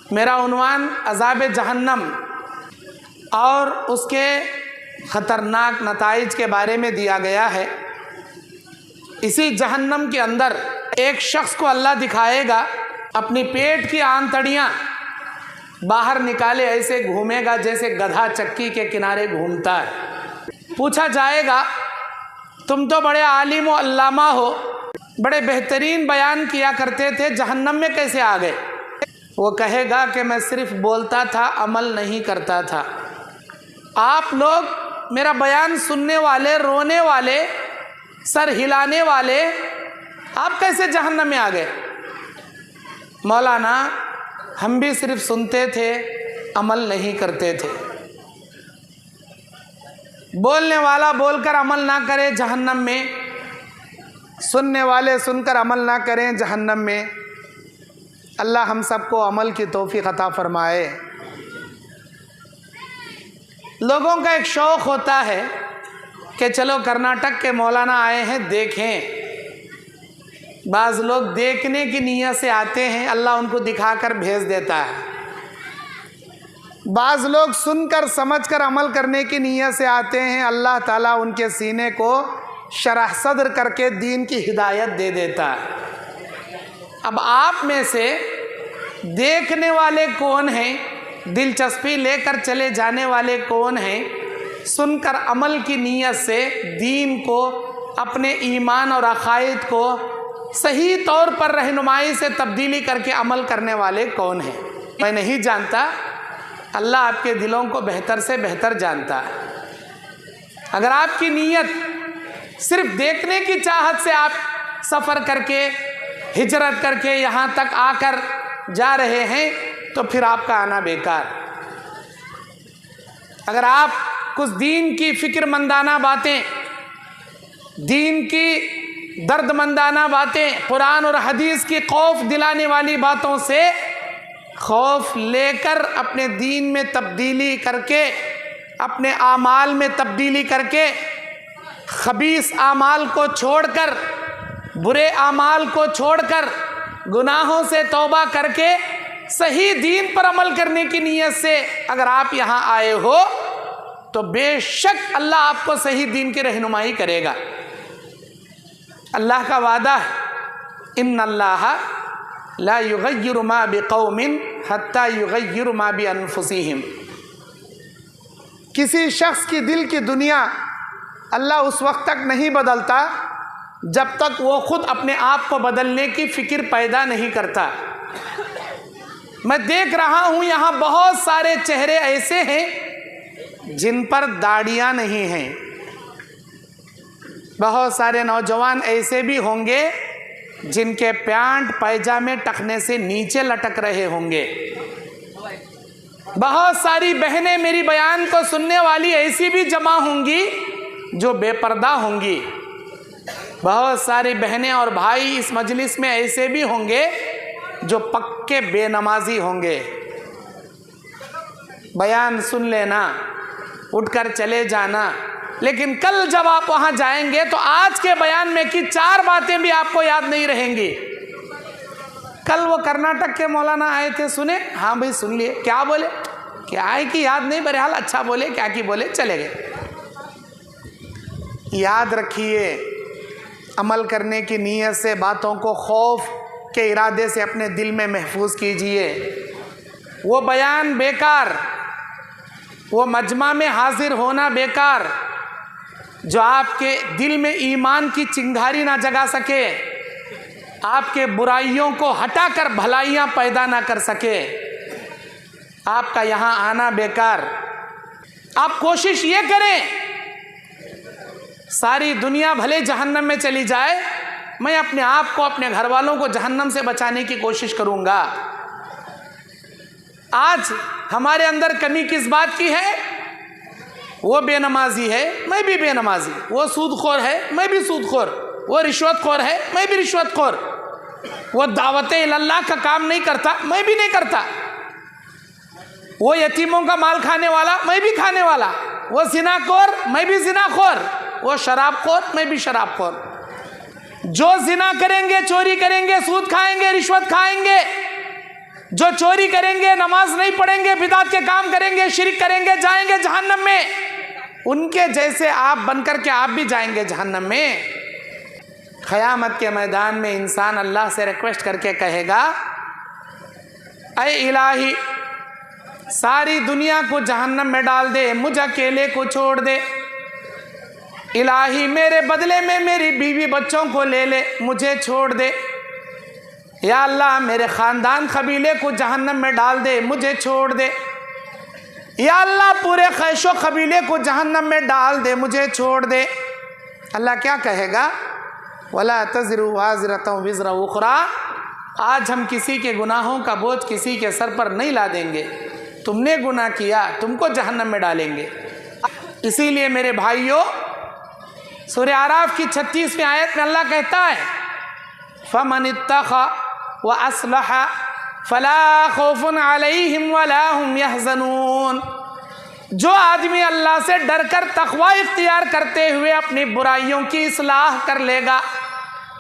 मेरा उन्वान अज़ाब जहन्नम और उसके ख़तरनाक नताइज के बारे में दिया गया है। इसी जहन्नम के अंदर एक शख्स को अल्लाह दिखाएगा, अपनी पेट की आंतड़ियाँ बाहर निकाले ऐसे घूमेगा जैसे गधा चक्की के किनारे घूमता है। पूछा जाएगा, तुम तो बड़े आलिम व अल्लामा हो, बड़े बेहतरीन बयान किया करते थे, जहन्नम में कैसे आ गए? वो कहेगा कि मैं सिर्फ बोलता था, अमल नहीं करता था। आप लोग मेरा बयान सुनने वाले, रोने वाले, सर हिलाने वाले, आप कैसे जहन्नम में आ गए? मौलाना, हम भी सिर्फ सुनते थे, अमल नहीं करते थे। बोलने वाला बोलकर अमल ना करे जहन्नम में, सुनने वाले सुनकर अमल ना करें जहन्नम में। अल्लाह हम सबको अमल की तौफीक अता फरमाए। लोगों का एक शौक़ होता है कि चलो कर्नाटक के मौलाना आए हैं, देखें। बाज़ लोग देखने की नीयत से आते हैं, अल्लाह उनको दिखाकर भेज देता है। बाज़ लोग सुनकर समझकर अमल करने की नीयत से आते हैं, अल्लाह ताला उनके सीने को शरह सद्र करके दीन की हिदायत दे देता है। अब आप में से देखने वाले कौन हैं, दिलचस्पी लेकर चले जाने वाले कौन हैं, सुनकर अमल की नीयत से दीन को, अपने ईमान और अक़ाइद को सही तौर पर रहनुमाई से तब्दीली करके अमल करने वाले कौन हैं? मैं नहीं जानता, अल्लाह आपके दिलों को बेहतर से बेहतर जानता है। अगर आपकी नीयत सिर्फ देखने की चाहत से आप सफ़र करके, हिजरत करके यहाँ तक आकर जा रहे हैं, तो फिर आपका आना बेकार। अगर आप कुछ दीन की फ़िक्रमंदाना बातें, दीन की दर्दमंदाना बातें, कुरान और हदीस की खौफ दिलाने वाली बातों से खौफ लेकर अपने दीन में तब्दीली करके, अपने आमाल में तब्दीली करके, खबीस आमाल को छोड़कर, बुरे आमाल को छोड़कर, गुनाहों से तौबा करके सही दीन पर अमल करने की नीयत से अगर आप यहाँ आए हो, तो बेशक अल्लाह आपको सही दीन की रहनुमाई करेगा। अल्लाह का वादा है, इन्नल्लाह ला युगय्यिरु मा बिक़ौमिन हत्ता युगय्यिरु मा बिअन्फुसिहिम। किसी शख्स की दिल की दुनिया अल्लाह उस वक्त तक नहीं बदलता जब तक वो खुद अपने आप को बदलने की फ़िक्र पैदा नहीं करता। मैं देख रहा हूँ यहाँ बहुत सारे चेहरे ऐसे हैं जिन पर दाढ़ियाँ नहीं हैं। बहुत सारे नौजवान ऐसे भी होंगे जिनके पैंट पैजामे टखने से नीचे लटक रहे होंगे। बहुत सारी बहनें मेरी बयान को सुनने वाली ऐसी भी जमा होंगी जो बेपर्दा होंगी। बहुत सारी बहनें और भाई इस मजलिस में ऐसे भी होंगे जो पक्के बेनमाजी होंगे। बयान सुन लेना, उठकर चले जाना, लेकिन कल जब आप वहाँ जाएंगे तो आज के बयान में की 4 बातें भी आपको याद नहीं रहेंगी। कल वो कर्नाटक के मौलाना आए थे, सुने? हाँ भाई सुन लिए। क्या बोले? क्या है कि याद नहीं, बहरहाल अच्छा बोले, क्या की बोले, चले गए। याद रखिए, अमल करने की नीयत से बातों को खौफ के इरादे से अपने दिल में महफूज कीजिए। वो बयान बेकार, वो मजमा में हाजिर होना बेकार जो आपके दिल में ईमान की चिंगारी ना जगा सके, आपके बुराइयों को हटाकर भलाइयाँ पैदा ना कर सके। आपका यहाँ आना बेकार। आप कोशिश ये करें, सारी दुनिया भले जहन्नम में चली जाए, मैं अपने आप को, अपने घर वालों को जहन्नम से बचाने की कोशिश करूँगा। आज हमारे अंदर कमी किस बात की है? वो बेनमाजी है, मैं भी बेनमाजी। वो सूदखोर है, मैं भी सूदखोर। वो रिश्वतखोर है, मैं भी रिश्वतखोर। वो दावते इल्लल्लाह का काम नहीं करता, मैं भी नहीं करता। वो यतीमों का माल खाने वाला, मैं भी खाने वाला। वो जिनाखोर, मैं भी जिनाखोर। वो शराबखोर, मैं भी शराबखोर। जो जिना करेंगे, चोरी करेंगे, सूद खाएंगे, रिश्वत खाएंगे, जो चोरी करेंगे, नमाज नहीं पढ़ेंगे, बिदात के काम करेंगे, शिरक करेंगे, जाएंगे जहन्नम में। उनके जैसे आप बनकर के आप भी जाएंगे जहन्नम में। क़यामत के मैदान में इंसान अल्लाह से रिक्वेस्ट करके कहेगा, ऐ इलाही, सारी दुनिया को जहन्नम में डाल दे, मुझ अकेले को छोड़ दे। इलाही, मेरे बदले में मेरी बीवी बच्चों को ले ले, मुझे छोड़ दे। या अल्लाह, मेरे ख़ानदान कबीले को जहन्नम में डाल दे, मुझे छोड़ दे। या अल्लाह, पूरे ख़ैशो कबीले को जहन्नम में डाल दे, मुझे छोड़ दे। अल्लाह क्या कहेगा? वला तज़िरु वाज़िरतुन विज़रा उख़रा। आज हम किसी के गुनाहों का बोझ किसी के सर पर नहीं ला देंगे। तुमने गुनाह किया, तुमको जहन्नम में डालेंगे। इसीलिए मेरे भाइयों, सूरह आराफ की 36वीं आयत में अल्लाह कहता है, फ़मन इत्तक़ा व अस्लह फ़ला खौफ़ुन अलैहिम वला हुम यहज़नून। जो आदमी अल्लाह से डरकर तक़वा इख्तियार करते हुए अपनी बुराइयों की इस्लाह कर लेगा,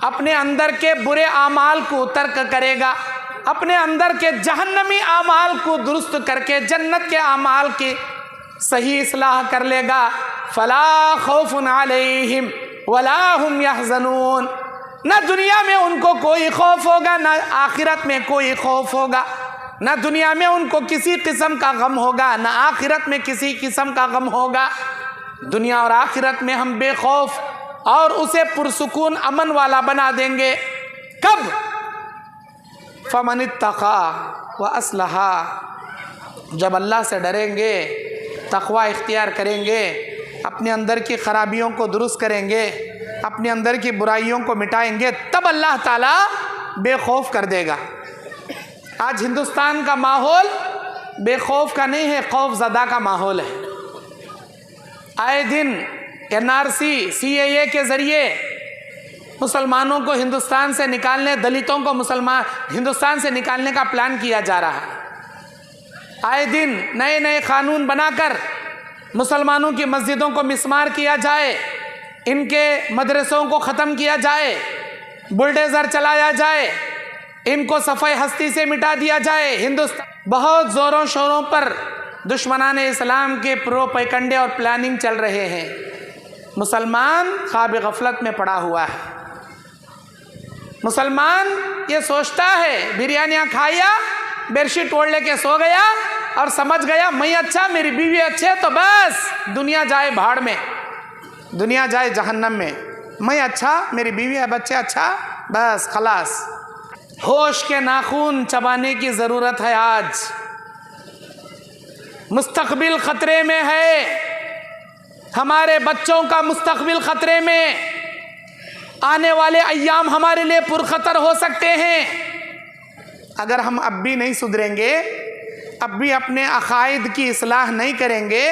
अपने अंदर के बुरे आमाल को तर्क करेगा, अपने अंदर के जहन्नमी आमाल को दुरुस्त करके जन्नत के आमाल की सही इस्लाह कर लेगा, फ़ला खौफ़ुन अलैहिम वला हुम यहज़नून। न दुनिया में उनको कोई खौफ होगा, न आखिरत में कोई खौफ होगा। न दुनिया में उनको किसी किस्म का गम होगा, न आखिरत में किसी किस्म का गम होगा। दुनिया और आखिरत में हम बेखौफ और उसे पुरसुकून अमन वाला बना देंगे। कब? फ़मन इत्तक़ा व अस्लहा, जब अल्लाह से डरेंगे, तक़वा इख्तियार करेंगे, अपने अंदर की खराबियों को दुरुस्त करेंगे, अपने अंदर की बुराइयों को मिटाएंगे, तब अल्लाह ताला बेखौफ कर देगा। आज हिंदुस्तान का माहौल बेखौफ का नहीं है, खौफज़दा का माहौल है। आए दिन NRC CAA के ज़रिए मुसलमानों को हिंदुस्तान से निकालने, दलितों को हिंदुस्तान से निकालने का प्लान किया जा रहा है। आए दिन नए नए कानून बनाकर मुसलमानों की मस्जिदों को मिस्मार किया जाए, इनके मदरसों को ख़त्म किया जाए, बुलडोज़र चलाया जाए, इनको सफ़ाई हस्ती से मिटा दिया जाए। हिंदुस्तान बहुत ज़ोरों शोरों पर दुश्मनान इस्लाम के प्रोपेगेंडे और प्लानिंग चल रहे हैं। मुसलमान ख्वाब गफलत में पड़ा हुआ है। मुसलमान ये सोचता है, बिरयानियाँ खाया, बेडशीट ओढ़ लेके सो गया और समझ गया मैं अच्छा, मेरी बीवी अच्छे, तो बस दुनिया जाए भाड़ में, दुनिया जाए जहन्नम में। मैं अच्छा, मेरी बीवी है, बच्चे अच्छा, बस खलास। होश के नाखून चबाने की ज़रूरत है। आज मुस्तकबिल ख़तरे में है, हमारे बच्चों का मुस्तकबिल ख़तरे में। आने वाले अय्याम हमारे लिए पुरखतर हो सकते हैं। अगर हम अब भी नहीं सुधरेंगे, अब भी अपने अकायद की इस्लाह नहीं करेंगे,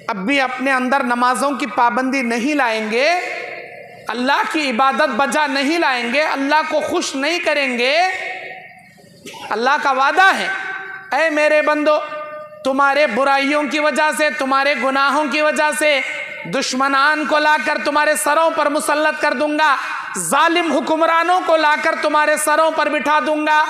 अब भी अपने अंदर नमाज़ों की पाबंदी नहीं लाएंगे, अल्लाह की इबादत बजा नहीं लाएंगे, अल्लाह को खुश नहीं करेंगे। अल्लाह का वादा है, ऐ मेरे बंदो, तुम्हारे बुराइयों की वजह से, तुम्हारे गुनाहों की वजह से दुश्मनान को लाकर तुम्हारे सरों पर मुसल्लत कर दूंगा, जालिम हुक्मरानों को लाकर तुम्हारे सरों पर बिठा दूंगा।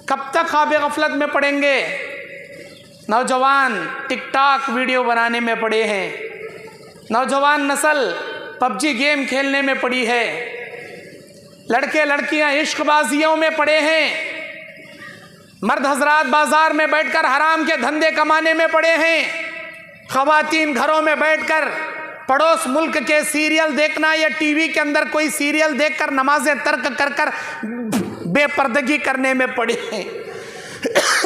कब तक ख्वाब गफलत में पड़ेंगे? नौजवान टिकटॉक वीडियो बनाने में पड़े हैं, नौजवान नस्ल पबजी गेम खेलने में पड़ी है, लड़के लड़कियां इश्कबाजियों में पड़े हैं, मर्द हजरात बाजार में बैठकर हराम के धंधे कमाने में पड़े हैं, खवातीन घरों में बैठकर पड़ोस मुल्क के सीरियल देखना या टीवी के अंदर कोई सीरियल देखकर नमाजें तर्क कर कर बेपर्दगी करने में पड़े हैं।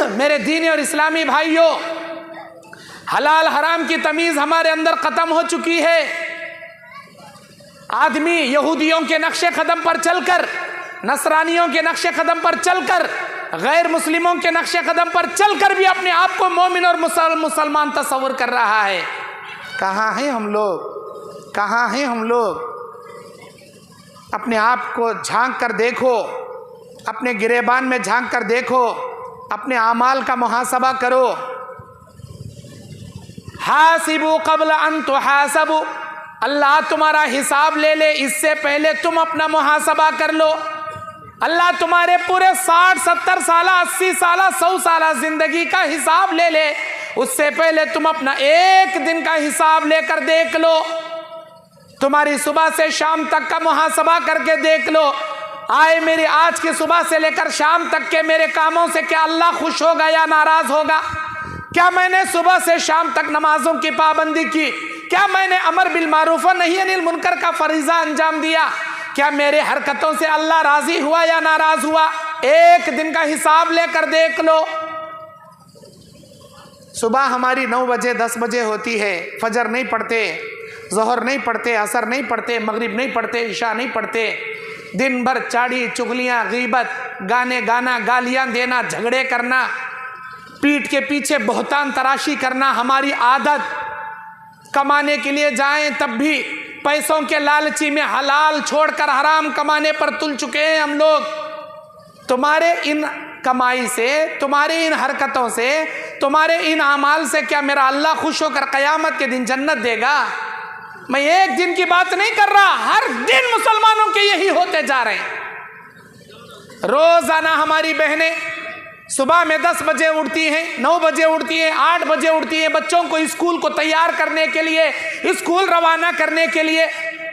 मेरे दीनी और इस्लामी भाइयों, हलाल हराम की तमीज़ हमारे अंदर ख़त्म हो चुकी है। आदमी यहूदियों के नक्शे कदम पर चलकर, नसरानियों के नक्शे कदम पर चलकर, गैर मुस्लिमों के नक्शे कदम पर चलकर भी अपने आप को मोमिन और मुसलमान तस्वुर कर रहा है। कहाँ हैं हम लोग, कहाँ हैं हम लोग? अपने आप को झांक कर देखो, अपने गिरेबान में झांक कर देखो, अपने आमाल का मुहासबा करो। हासिबु क़ब्ल अन तुहासबु, अल्लाह तुम्हारा हिसाब ले ले, इससे पहले तुम अपना मुहासबा कर लो। अल्लाह तुम्हारे पूरे 60, 70 साल, 80 साल, 100 साल जिंदगी का हिसाब ले ले, उससे पहले तुम अपना एक दिन का हिसाब लेकर देख लो। तुम्हारी सुबह से शाम तक का मुहासबा करके देख लो। आए मेरी आज की सुबह से लेकर शाम तक के मेरे कामों से क्या अल्लाह खुश होगा या नाराज होगा? क्या मैंने सुबह से शाम तक नमाजों की पाबंदी की? क्या मैंने अमर बिल मारूफ व नही अनिल मुनकर का फरीजा अंजाम दिया? क्या मेरे हरकतों से अल्लाह राजी हुआ या नाराज हुआ? एक दिन का हिसाब लेकर देख लो। सुबह हमारी 9 बजे 10 बजे होती है, फजर नहीं पढ़ते, ज़ोहर नहीं पढ़ते, असर नहीं पढ़ते, मगरिब नहीं पढ़ते, इशा नहीं पढ़ते। दिन भर चाड़ी चुगलियाँ, गीबत, गाने गाना, गालियाँ देना, झगड़े करना, पीठ के पीछे बहुतान तराशी करना हमारी आदत। कमाने के लिए जाएं तब भी पैसों के लालची में हलाल छोड़कर हराम कमाने पर तुल चुके हैं हम लोग। तुम्हारे इन कमाई से, तुम्हारे इन हरकतों से, तुम्हारे इन अमाल से क्या मेरा अल्लाह खुश होकर क़यामत के दिन जन्नत देगा? मैं एक दिन की बात नहीं कर रहा, हर दिन मुसलमानों के यही होते जा रहे हैं। रोजाना हमारी बहनें सुबह में 10 बजे उठती हैं, 9 बजे उठती हैं, 8 बजे उठती हैं, बच्चों को स्कूल को तैयार करने के लिए, स्कूल रवाना करने के लिए।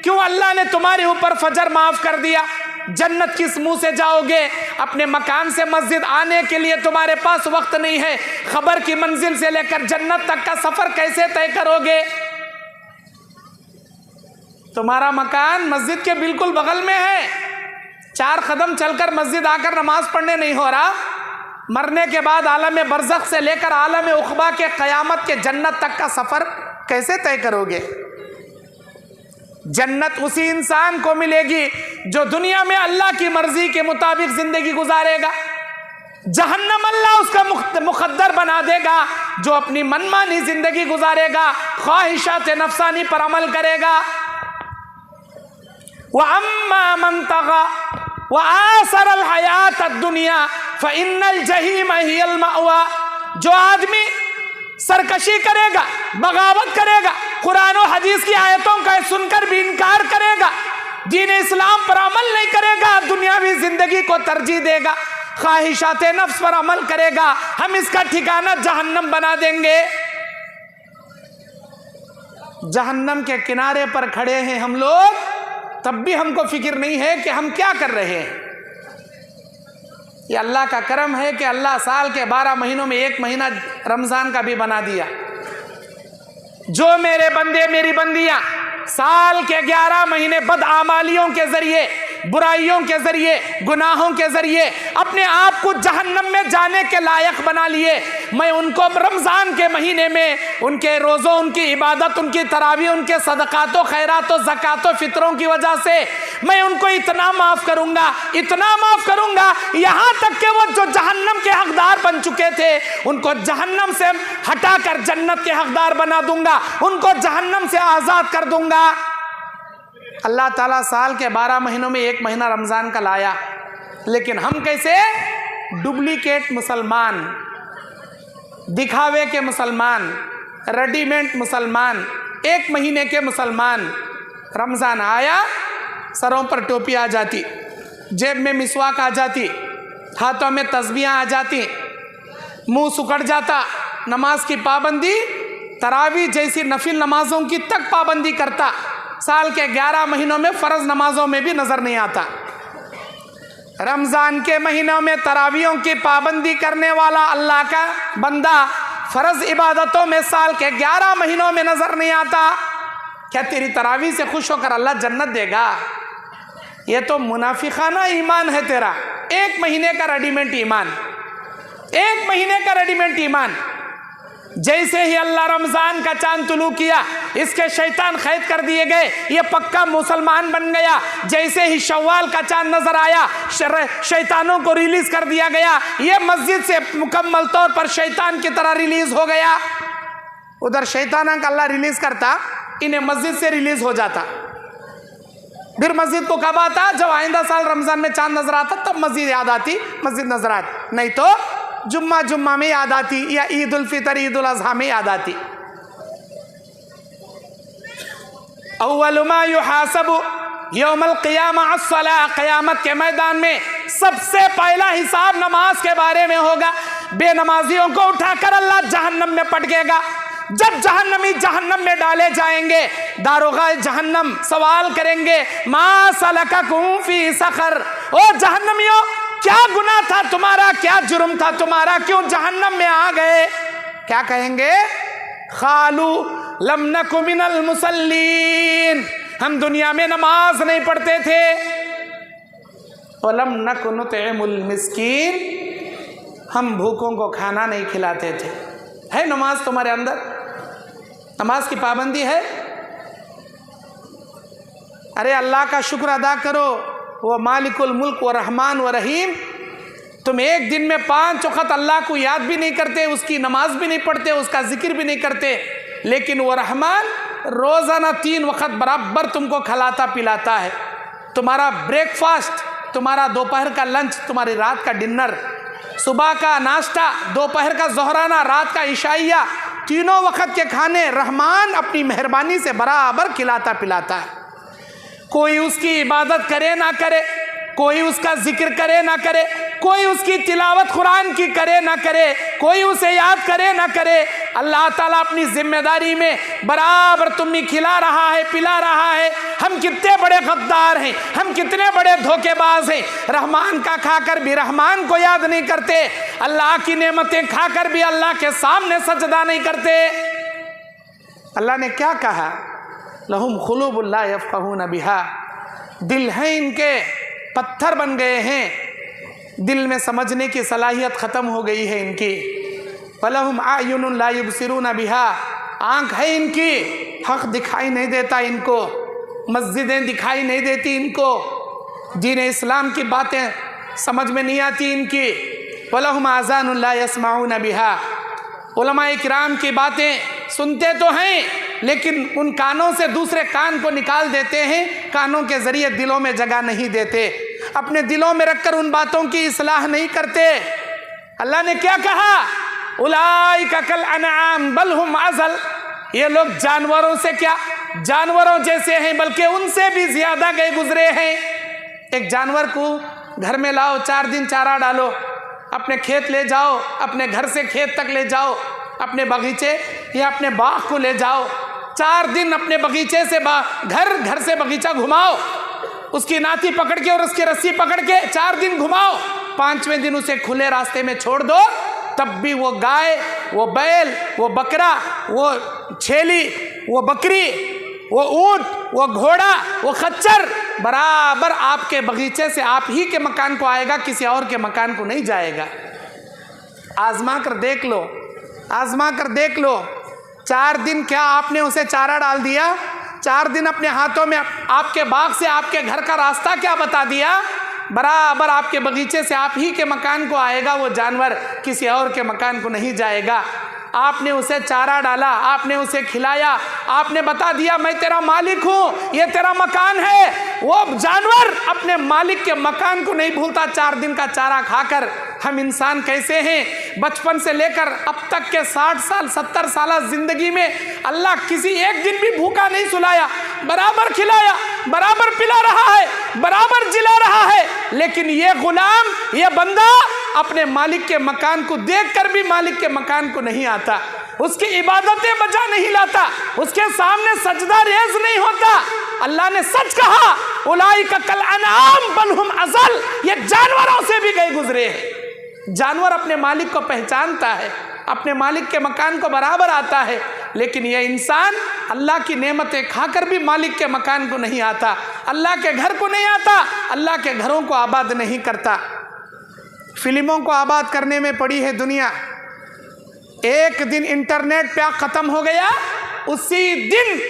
क्यों अल्लाह ने तुम्हारे ऊपर फजर माफ कर दिया? जन्नत किस मुंह से जाओगे? अपने मकान से मस्जिद आने के लिए तुम्हारे पास वक्त नहीं है, खबर की मंजिल से लेकर जन्नत तक का सफर कैसे तय करोगे? तुम्हारा मकान मस्जिद के बिल्कुल बगल में है, 4 कदम चलकर मस्जिद आकर नमाज पढ़ने नहीं हो रहा। मरने के बाद आलम बरज़ख से लेकर आलम उक़बा के क़यामत के जन्नत तक का सफ़र कैसे तय करोगे? जन्नत उसी इंसान को मिलेगी जो दुनिया में अल्लाह की मर्जी के मुताबिक ज़िंदगी गुजारेगा। जहन्नम अल्लाह उसका मुक़द्दर बना देगा जो अपनी मनमानी ज़िंदगी गुजारेगा, ख्वाहिशात नफ्सानी पर अमल करेगा। व अम्मा मन तग़ा व आसरल हयात दुनिया फ़इन्नल जहीम हियल मअवा। जो आदमी सरकशी करेगा, बगावत करेगा, कुरान और हदीस की आयतों का सुनकर भी इनकार करेगा, दीन इस्लाम पर अमल नहीं करेगा, दुनियावी जिंदगी को तरजीह देगा, ख्वाहिशात नफ्स पर अमल करेगा, हम इसका ठिकाना जहन्नम बना देंगे। जहन्नम के किनारे पर खड़े हैं हम लोग, तब भी हमको फिक्र नहीं है कि हम क्या कर रहे हैं। ये अल्लाह का करम है कि अल्लाह साल के 12 महीनों में एक महीना रमज़ान का भी बना दिया। जो मेरे बंदे मेरी बंदियां साल के 11 महीने बदआमालियों के जरिए, बुराइयों के जरिए, गुनाहों के जरिए अपने आप को जहन्नम में जाने के लायक बना लिए, मैं उनको रमज़ान के महीने में उनके रोज़ों, उनकी इबादत, उनकी तरावी, उनके सदक़ातों, खैरातों, ज़कातों, फ़ितरों की वजह से मैं उनको इतना माफ़ करूँगा, इतना माफ़ करूँगा, यहाँ तक कि वो जो जहन्नम के हकदार बन चुके थे उनको जहन्नम से हटाकर जन्नत के हकदार बना दूँगा, उनको जहन्नम से आज़ाद कर दूँगा। अल्लाह ताला साल के 12 महीनों में एक महीना रमज़ान का लाया, लेकिन हम कैसे डुप्लीकेट मुसलमान, दिखावे के मुसलमान, रेडीमेड मुसलमान, एक महीने के मुसलमान। रमज़ान आया, सरों पर टोपी आ जाती, जेब में मिसवाक आ जाती, हाथों में तस्बीहां आ जाती, मुंह सुकड़ जाता, नमाज की पाबंदी, तरावी जैसी नफिल नमाजों की तक पाबंदी करता, साल के 11 महीनों में फ़र्ज नमाजों में भी नज़र नहीं आता। रमज़ान के महीनों में तरावियों की पाबंदी करने वाला अल्लाह का बंदा फ़र्ज इबादतों में साल के 11 महीनों में नज़र नहीं आता। क्या तेरी तरावी से खुश होकर अल्लाह जन्नत देगा? ये तो मुनाफिकाना ईमान है तेरा। 1 महीने का रेडीमेड ईमान, 1 महीने का रेडीमेड ईमान। जैसे ही अल्लाह रमज़ान का चांद तुलू किया, इसके शैतान कैद कर दिए गए, ये पक्का मुसलमान बन गया। जैसे ही शव्वाल का चांद नजर आया, शैतानों को रिलीज कर दिया गया, ये मस्जिद से मुकम्मल तौर पर शैतान की तरह रिलीज हो गया। उधर शैतान का अल्लाह रिलीज करता, इन्हें मस्जिद से रिलीज हो जाता। फिर मस्जिद को कब आता? जब आइंदा साल रमज़ान में चांद नजर आता, तब मस्जिद याद आती, मस्जिद नजर आती, नहीं तो जुम्मा में याद आती, या ईद उल फितर, ईद उल अज़हा में याद आती। अव्वलु मा युहासबु यौमल क़ियामा अस्सलाह, क़यामत के मैदान में सबसे पहला हिसाब नमाज के बारे में होगा। बेनमाजियों को उठाकर अल्लाह जहन्नम में पटकेगा। जब जहन्नमी जहन्नम में डाले जाएंगे, दारोगा जहन्नम सवाल करेंगे, मा सलककुम फी सक़र, ओ जहन्नमियों क्या गुनाह था तुम्हारा, क्या जुर्म था तुम्हारा, क्यों जहन्नम में आ गए? क्या कहेंगे? खालू लम नकु मिनल मुसल्लीन, हम दुनिया में नमाज नहीं पढ़ते थे। वलम नकु नुतइमुल मिस्कीन, हम भूखों को खाना नहीं खिलाते थे। है नमाज तुम्हारे अंदर? नमाज की पाबंदी है? अरे अल्लाह का शुक्र अदा करो, वो मालिकुल मुल्क व रहमान व रहीम। तुम एक दिन में 5 वक़्त अल्लाह को याद भी नहीं करते, उसकी नमाज भी नहीं पढ़ते, उसका जिक्र भी नहीं करते, लेकिन वो रहमान रोज़ाना 3 वक़्त बराबर तुमको खिलाता पिलाता है। तुम्हारा ब्रेकफास्ट, तुम्हारा दोपहर का लंच, तुम्हारी रात का डिनर, सुबह का नाश्ता, दोपहर का ज़ोहराना, रात का इशाइया, तीनों वक़्त के खाने रहमान अपनी मेहरबानी से बराबर खिलाता पिलाता है। कोई उसकी इबादत करे ना करे, कोई उसका जिक्र करे ना करे, कोई उसकी तिलावत कुरान की करे ना करे, कोई उसे याद करे ना करे, अल्लाह ताला अपनी जिम्मेदारी में बराबर तुम्हें खिला रहा है, पिला रहा है। हम कितने बड़े गद्दार हैं, हम कितने बड़े धोखेबाज हैं। रहमान का खाकर भी रहमान को याद नहीं करते, अल्लाह की नेमतें खाकर भी अल्लाह के सामने सजदा नहीं करते। अल्लाह ने क्या कहा? लहुम खुलूबुन ला यफ़क़हून बिहा, दिल हैं इनके पत्थर बन गए हैं, दिल में समझने की सलाहियत ख़त्म हो गई है इनकी। वलहुम आयुनुन ला युबसिरून बिहा, आँख है इनकी, हक़ दिखाई नहीं देता इनको, मस्जिदें दिखाई नहीं देती इनको, दीन इस्लाम की बातें समझ में नहीं आती इनकी। वलहुम आज़ानुन ला यस्माऊन बिहा, उलमाए किराम की बातें सुनते तो हैं, लेकिन उन कानों से दूसरे कान को निकाल देते हैं, कानों के ज़रिए दिलों में जगह नहीं देते, अपने दिलों में रखकर उन बातों की इस्लाह नहीं करते। अल्लाह ने क्या कहा? उलाइका कल अनआम बल हुम अज़ल, ये लोग जानवरों से क्या, जानवरों जैसे हैं, बल्कि उनसे भी ज़्यादा गए गुजरे हैं। एक जानवर को घर में लाओ, 4 दिन चारा डालो, अपने खेत ले जाओ, अपने घर से खेत तक ले जाओ, अपने बगीचे या अपने बाग को ले जाओ, 4 दिन अपने बगीचे से घर से बगीचा घुमाओ, उसकी नाती पकड़ के और उसकी रस्सी पकड़ के 4 दिन घुमाओ, 5वें दिन उसे खुले रास्ते में छोड़ दो, तब भी वो गाय, वो बैल, वो बकरा, वो छेली, वो बकरी, वो ऊंट, वो घोड़ा, वो खच्चर बराबर आपके बगीचे से आप ही के मकान को आएगा, किसी और के मकान को नहीं जाएगा। आजमा कर देख लो, आजमा कर देख लो। 4 दिन क्या आपने उसे चारा डाल दिया? 4 दिन अपने हाथों में आपके बाग से आपके घर का रास्ता क्या बता दिया? बराबर आपके बगीचे से आप ही के मकान को आएगा वो जानवर, किसी और के मकान को नहीं जाएगा। आपने उसे चारा डाला, आपने उसे खिलाया, आपने बता दिया मैं तेरा मालिक हूँ, ये तेरा मकान है। वो जानवर अपने मालिक के मकान को नहीं भूलता 4 दिन का चारा खाकर। हम इंसान कैसे हैं? बचपन से लेकर अब तक के 60 साल 70 साल जिंदगी में अल्लाह किसी एक दिन भी भूखा नहीं सुलाया, बराबर खिलाया, बराबर पिला रहा है, बराबर जिला रहा है। लेकिन ये गुलाम, ये बंदा अपने मालिक के मकान को देखकर भी मालिक के मकान को नहीं आता, उसकी इबादतें बजा नहीं लाता, उसके सामने सजदा रेज नहीं होता। अल्लाह ने सच कहा, उलाइका कल अनआम बल हुम अज़ल, ये जानवरों से भी गए गुजरे हैं। जानवर अपने मालिक को पहचानता है, अपने मालिक के मकान को बराबर आता है, लेकिन यह इंसान अल्लाह की नेमतें खाकर भी मालिक के मकान को नहीं आता, अल्लाह के घर को नहीं आता, अल्लाह के घरों को आबाद नहीं करता। फिल्मों को आबाद करने में पड़ी है दुनिया। एक दिन इंटरनेट पैक ख़त्म हो गया, उसी दिन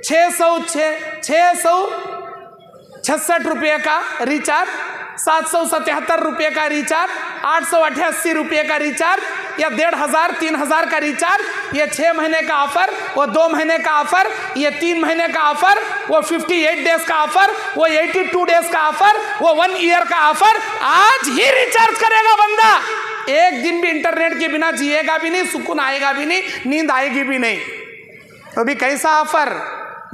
666 रुपये का रिचार्ज, 777 रुपये का रिचार्ज, 888 रुपये का रिचार्ज, या 1500 3000 का रिचार्ज, ये 6 महीने का ऑफर, वो 2 महीने का ऑफर, ये 3 महीने का ऑफर, वो 58 डेज का ऑफर, वो 82 डेज का ऑफर, वो 1 ईयर का ऑफर। आज ही रिचार्ज करेगा बंदा, एक दिन भी इंटरनेट के बिना जिएगा भी नहीं, सुकून आएगा भी नहीं, नींद आएगी भी नहीं। तो भी कैसा ऑफर,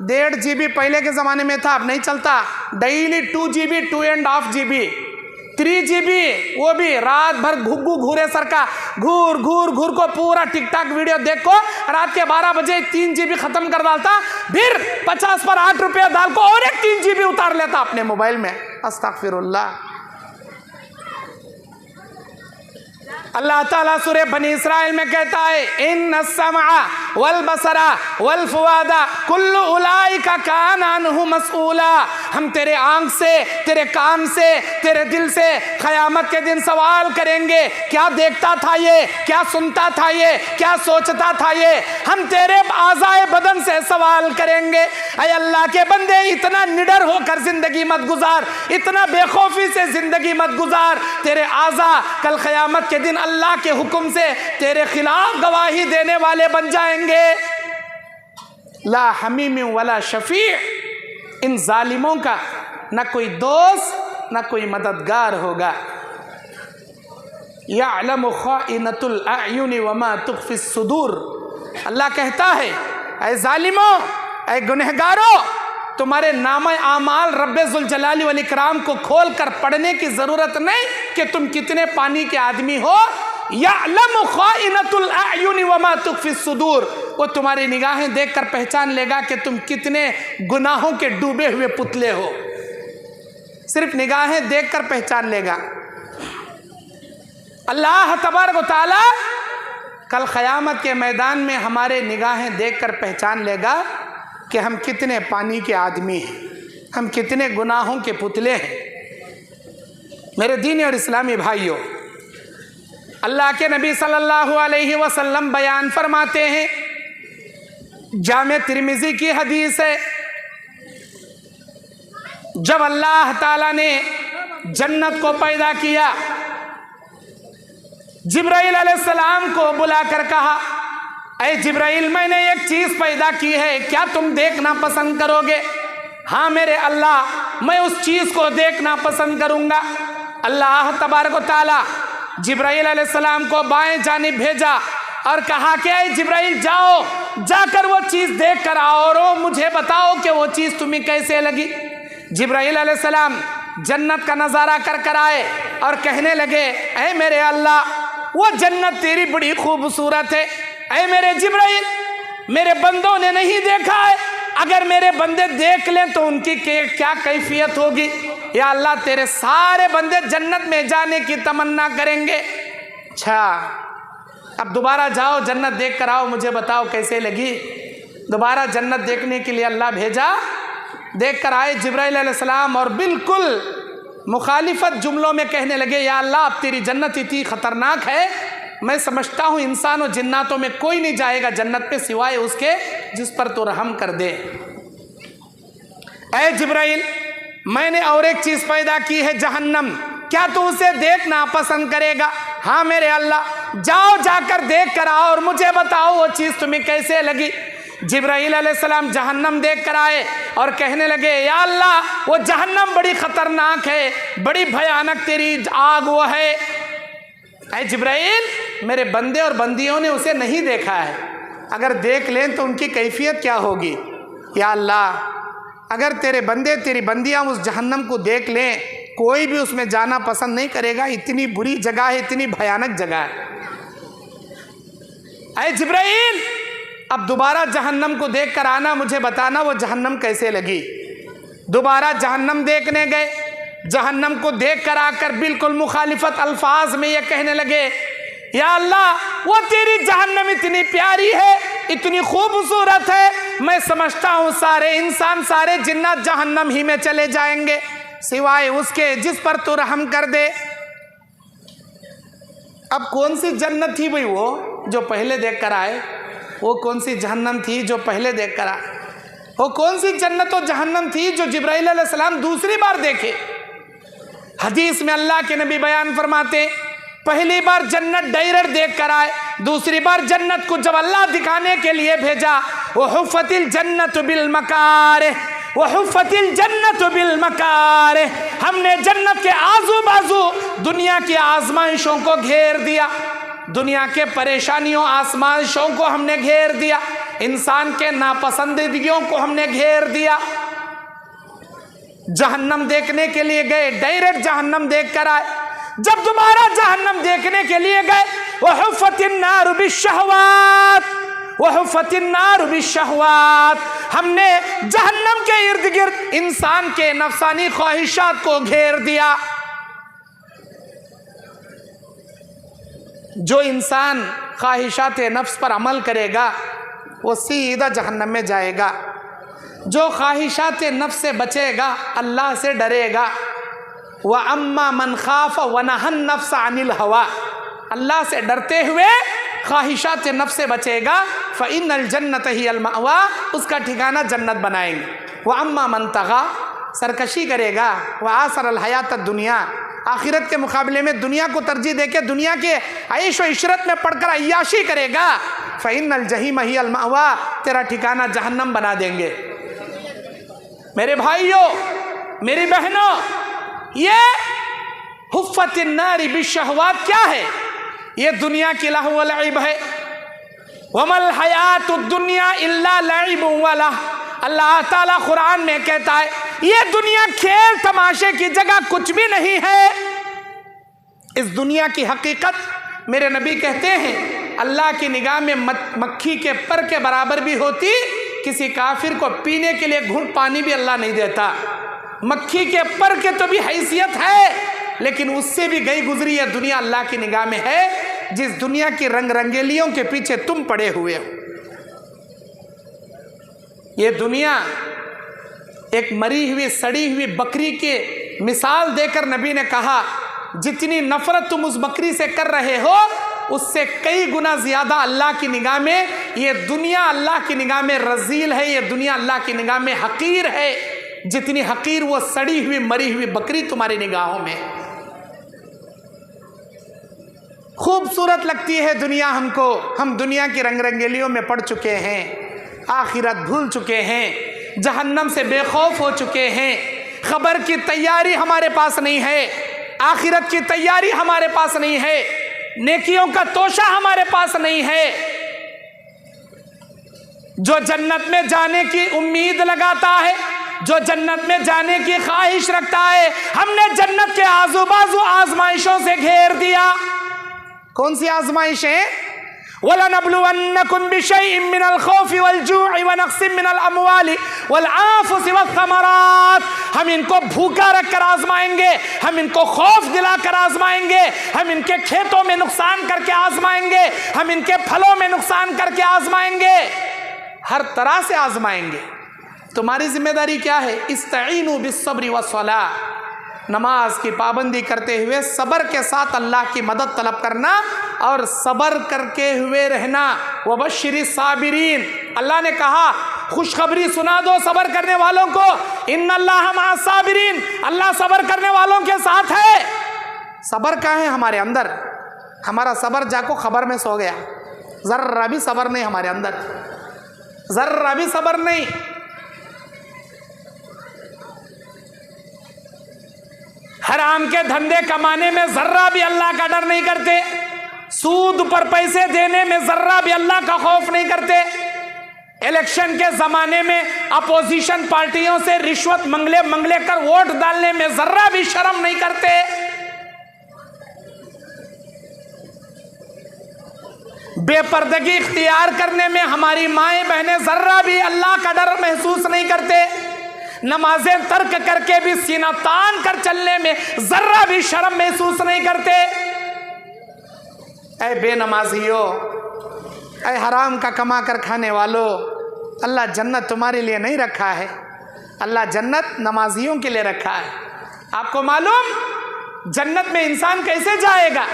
1.5 GB पहले के ज़माने में था, अब नहीं चलता। डेली 2 GB 2.5 GB 3 GB, वो भी रात भर घुग्गू घूरे सर का घूर घूर घूर को पूरा टिकटॉक वीडियो देखो, रात के 12 बजे 3 GB खत्म कर डालता, फिर 50 पर 8 रुपया डाल को और एक 3 GB उतार लेता अपने मोबाइल में। अस्तगफिरुल्लाह। अल्लाह ताला सूरह बनी इसराइल में कहता है, इन्ना समा वल बसरा वल फुआदा कुल्लु उलाइका कान अन्हु मसऊला। हम तेरे आंख से, तेरे कान से, तेरे दिल से क़यामत के दिन सवाल करेंगे, क्या देखता था ये, क्या सुनता था ये, क्या सोचता था ये। हम तेरे आज़ाए बदन से सवाल करेंगे। ऐ अल्लाह के बंदे, इतना निडर होकर जिंदगी मत गुजार, इतना बेखौफी से जिंदगी मत गुजार। तेरे आज़ा कल क़यामत के दिन अल्लाह के हुक्म से तेरे खिलाफ गवाही देने वाले बन जाएंगे। ला हमीम वला शफी, इन जालिमों का न कोई दोस्त न कोई मददगार होगा। यअलमु खाइनतुल अयुनि वमा तुख्फी सुदूर। अल्लाह कहता है, ऐ जालिमों, ऐ गुनहगारों, तुम्हारे नामे आमाल रब्बे जुल जलाली वल इकराम को खोल कर पढ़ने की ज़रूरत नहीं कि तुम कितने पानी के आदमी हो। यअलमु खाइनतुल अयुनि वमा तुख्फी सुदूर, वो तुम्हारी निगाहें देखकर पहचान लेगा कि तुम कितने गुनाहों के डूबे हुए पुतले हो। सिर्फ निगाहें देखकर पहचान लेगा। अल्लाह तबारक व तआला कल क़यामत के मैदान में हमारे निगाहें देखकर पहचान लेगा कि हम कितने पानी के आदमी हैं, हम कितने गुनाहों के पुतले हैं। मेरे दीनी और इस्लामी भाइयों, अल्लाह के नबी सल्लल्लाहु अलैहि वसल्लम बयान फरमाते हैं, जामे तिरमिज़ी की हदीस है, जब अल्लाह ताला ने जन्नत को पैदा किया, जिब्राइल अलैहिस्सलाम को बुलाकर कहा, ऐ जिब्राइल, मैंने एक चीज़ पैदा की है, क्या तुम देखना पसंद करोगे? हाँ मेरे अल्लाह, मैं उस चीज़ को देखना पसंद करूँगा। अल्लाह तबारक व तआला जिब्राइल अलैहिस्सलाम को बाएं जानिब भेजा और कहा कि ऐ जिब्राइल, जाओ, जाकर वो चीज़ देख कर आओ और मुझे बताओ कि वो चीज़ तुम्हें कैसे लगी। जिब्राइल अलैहिस्सलाम जन्नत का नज़ारा कर आए और कहने लगे, ऐ मेरे अल्लाह, वो जन्नत तेरी बड़ी खूबसूरत है। ऐ मेरे जिब्राइल, मेरे बंदों ने नहीं देखा है, अगर मेरे बंदे देख लें तो उनकी क्या कैफियत होगी। या अल्लाह, तेरे सारे बंदे जन्नत में जाने की तमन्ना करेंगे। अच्छा, अब दोबारा जाओ, जन्नत देख कर आओ, मुझे बताओ कैसे लगी। दोबारा जन्नत देखने के लिए अल्लाह भेजा, देख कर आए जिब्राइल अलैहिस्सलाम और बिल्कुल मुखालिफत जुमलों में कहने लगे, या अल्लाह, अब तेरी जन्नत इतनी ख़तरनाक है, मैं समझता हूँ इंसानों जिन्नातों में कोई नहीं जाएगा जन्नत पे सिवाय उसके जिस पर तो रहम कर दे। ऐ जिब्राइल, मैंने और एक चीज़ पैदा की है, जहन्नम, क्या तू उसे देखना पसंद करेगा? हाँ मेरे अल्लाह, जाओ, जाकर देख कर आओ और मुझे बताओ वो चीज़ तुम्हें कैसे लगी। जिब्राइल अलैहिस्सलाम जहन्नम देख कर आए और कहने लगे, या अल्लाह, वो जहन्नम बड़ी ख़तरनाक है, बड़ी भयानक तेरी आग वो है। ऐ जिब्राइल, मेरे बंदे और बंदियों ने उसे नहीं देखा है, अगर देख लें तो उनकी कैफियत क्या होगी। या अल्लाह, अगर तेरे बंदे तेरी बंदियां उस जहन्नम को देख लें, कोई भी उसमें जाना पसंद नहीं करेगा। इतनी बुरी जगह है, इतनी भयानक जगह है। ऐ जिब्राइल, अब दोबारा जहन्नम को देख कर आना, मुझे बताना वो जहन्नम कैसे लगी। दोबारा जहन्नम देखने गए। जहन्नम को देख कर आकर बिल्कुल मुखालिफत अल्फाज में ये कहने लगे, या अल्लाह, वो तेरी जहन्नम इतनी प्यारी है, इतनी खूबसूरत है, मैं समझता हूँ सारे इंसान, सारे जिन्नात जहन्नम ही में चले जाएंगे सिवाय उसके जिस पर तू रहम कर दे। अब कौन सी जन्नत थी भाई वो जो पहले देख कर आए? वो कौन सी जहन्नम थी जो पहले देख कर आए? वो कौन सी जन्नत और जहन्नम थी जो जिब्राइल अलैहिस्सलाम दूसरी बार देखे? हदीस में अल्लाह के नबी बयान फरमाते, पहली बार जन्नत डायरेक्ट देख कर आए, दूसरी बार जन्नत को जब अल्लाह दिखाने के लिए भेजा, वो हुफ़्फ़तिल जन्नत बिल मकारिह, वो हुफ़्फ़तिल जन्नत बिल मकारिह, हमने जन्नत के आजू बाजू दुनिया की आजमाइशों को घेर दिया, दुनिया के परेशानियों आजमाइशों को हमने घेर दिया, इंसान के नापसंदीदियों को हमने घेर दिया। जहन्नम देखने के लिए गए, डायरेक्ट जहन्नम देख कर आए। जब दोबारा जहन्नम देखने के लिए गए, वह हुफ़्फ़तिन नार बिश्शहवात, वह हुफ़्फ़तिन नार बिश्शहवात, हमने जहन्नम के इर्द गिर्द इंसान के नफसानी ख्वाहिशात को घेर दिया। जो इंसान ख्वाहिशात नफ्स पर अमल करेगा वो सीधा जहन्नम में जाएगा। जो ख्वाहिशात नफ्स से बचेगा, अल्लाह से डरेगा, व अम्मा मन खाफ व नहन नफ्स अनिल हवा, अल्लाह से डरते हुए ख्वाहिशात नफ्स से बचेगा, फ़इन्नल जन्नत हियल मअवा, उसका ठिकाना जन्नत बनाएंगे। व अम्मा मन तग़ा, सरकशी करेगा, व आसरल हयात दुनिया, आखिरत के मुकाबले में दुनिया को तरजीह देके दुनिया के ऐश व इशरत में पढ़कर अय्याशी करेगा, फ़इन्नल जहीम हियल मअवा, तेरा ठिकाना जहन्नम बना देंगे। मेरे भाइयों, मेरी बहनों, ये हुफ़्फ़तिन नारी बिश्शहवात क्या है? ये दुनिया की लहव व लईब है। वमल हयातुद दुनिया इल्ला लईबुन व लह, अल्लाह ताला कुरान में कहता है ये दुनिया खेल तमाशे की जगह कुछ भी नहीं है। इस दुनिया की हकीकत मेरे नबी कहते हैं अल्लाह की निगाह में मक्खी के पर के बराबर भी होती। किसी काफिर को पीने के लिए घूंट पानी भी अल्लाह नहीं देता। मक्खी के पर के तो भी हैसियत है, लेकिन उससे भी गई गुजरी यह दुनिया अल्लाह की निगाह में है, जिस दुनिया की रंग रंगेलियों के पीछे तुम पड़े हुए हो। ये दुनिया एक मरी हुई सड़ी हुई बकरी के मिसाल देकर नबी ने कहा, जितनी नफरत तुम उस बकरी से कर रहे हो उससे कई गुना ज्यादा अल्लाह की निगाह में ये दुनिया अल्लाह की निगाह में रजील है, ये दुनिया अल्लाह की निगाह में हकीर है, जितनी हकीर वो सड़ी हुई मरी हुई बकरी तुम्हारी निगाहों में। खूबसूरत लगती है दुनिया हमको, हम दुनिया की रंग रंगेलियों में पड़ चुके हैं, आखिरत भूल चुके हैं, जहन्नम से बेखौफ हो चुके हैं, खबर की तैयारी हमारे पास नहीं है, आखिरत की तैयारी हमारे पास नहीं है, नेकियों का तोशा हमारे पास नहीं है। जो जन्नत में जाने की उम्मीद लगाता है, जो जन्नत में जाने की ख्वाहिश रखता है, हमने जन्नत के आजू बाजू आजमाइशों से घेर दिया। कौन सी आजमाइशें? वलनब्लुवन्नकुम बिशैइन मिनल खौफि वल जू'i व नक्सिम मिनल अमवालि वल आंफुसि वस्समरात, हम इनको भूखा रखकर आजमाएंगे, हम इनको खौफ दिलाकर आजमाएंगे, हम इनके खेतों में नुकसान करके आजमाएंगे, हम इनके फलों में नुकसान करके आजमाएंगे, हर तरह से आजमाएंगे। तुम्हारी जिम्मेदारी क्या है? इस्तईनु बिस्सब्रि वस्सलाह, नमाज की पाबंदी करते हुए सब्र के साथ अल्लाह की मदद तलब करना और सब्र करके हुए रहना। वबश्शिरि साबिरीन, अल्लाह ने कहा खुशखबरी सुना दो सब्र करने वालों को, इन्नल्लाह मअ साबिरीन, अल्लाह सब्र करने वालों के साथ है। सब्र कहाँ है? हमारे अंदर। हमारा सब्र जाको खबर में सो गया, जर्रा भी सब्र नहीं हमारे अंदर, जर्रा भी सब्र नहीं। हराम के धंधे कमाने में जर्रा भी अल्लाह का डर नहीं करते, सूद पर पैसे देने में जर्रा भी अल्लाह का खौफ नहीं करते, इलेक्शन के जमाने में अपोजिशन पार्टियों से रिश्वत मंगले कर वोट डालने में जर्रा भी शर्म नहीं करते। बेपर्दगी इख्तियार करने में हमारी माएं बहनें जर्रा भी अल्लाह का डर महसूस नहीं करते। नमाजें तर्क करके भी सीना तान कर चलने में जर्रा भी शर्म महसूस नहीं करते। ऐ बेनमाजियों, ऐ हराम का कमा कर खाने वालों, अल्लाह जन्नत तुम्हारे लिए नहीं रखा है, अल्लाह जन्नत नमाजियों के लिए रखा है। आपको मालूम जन्नत में इंसान कैसे जाएगा?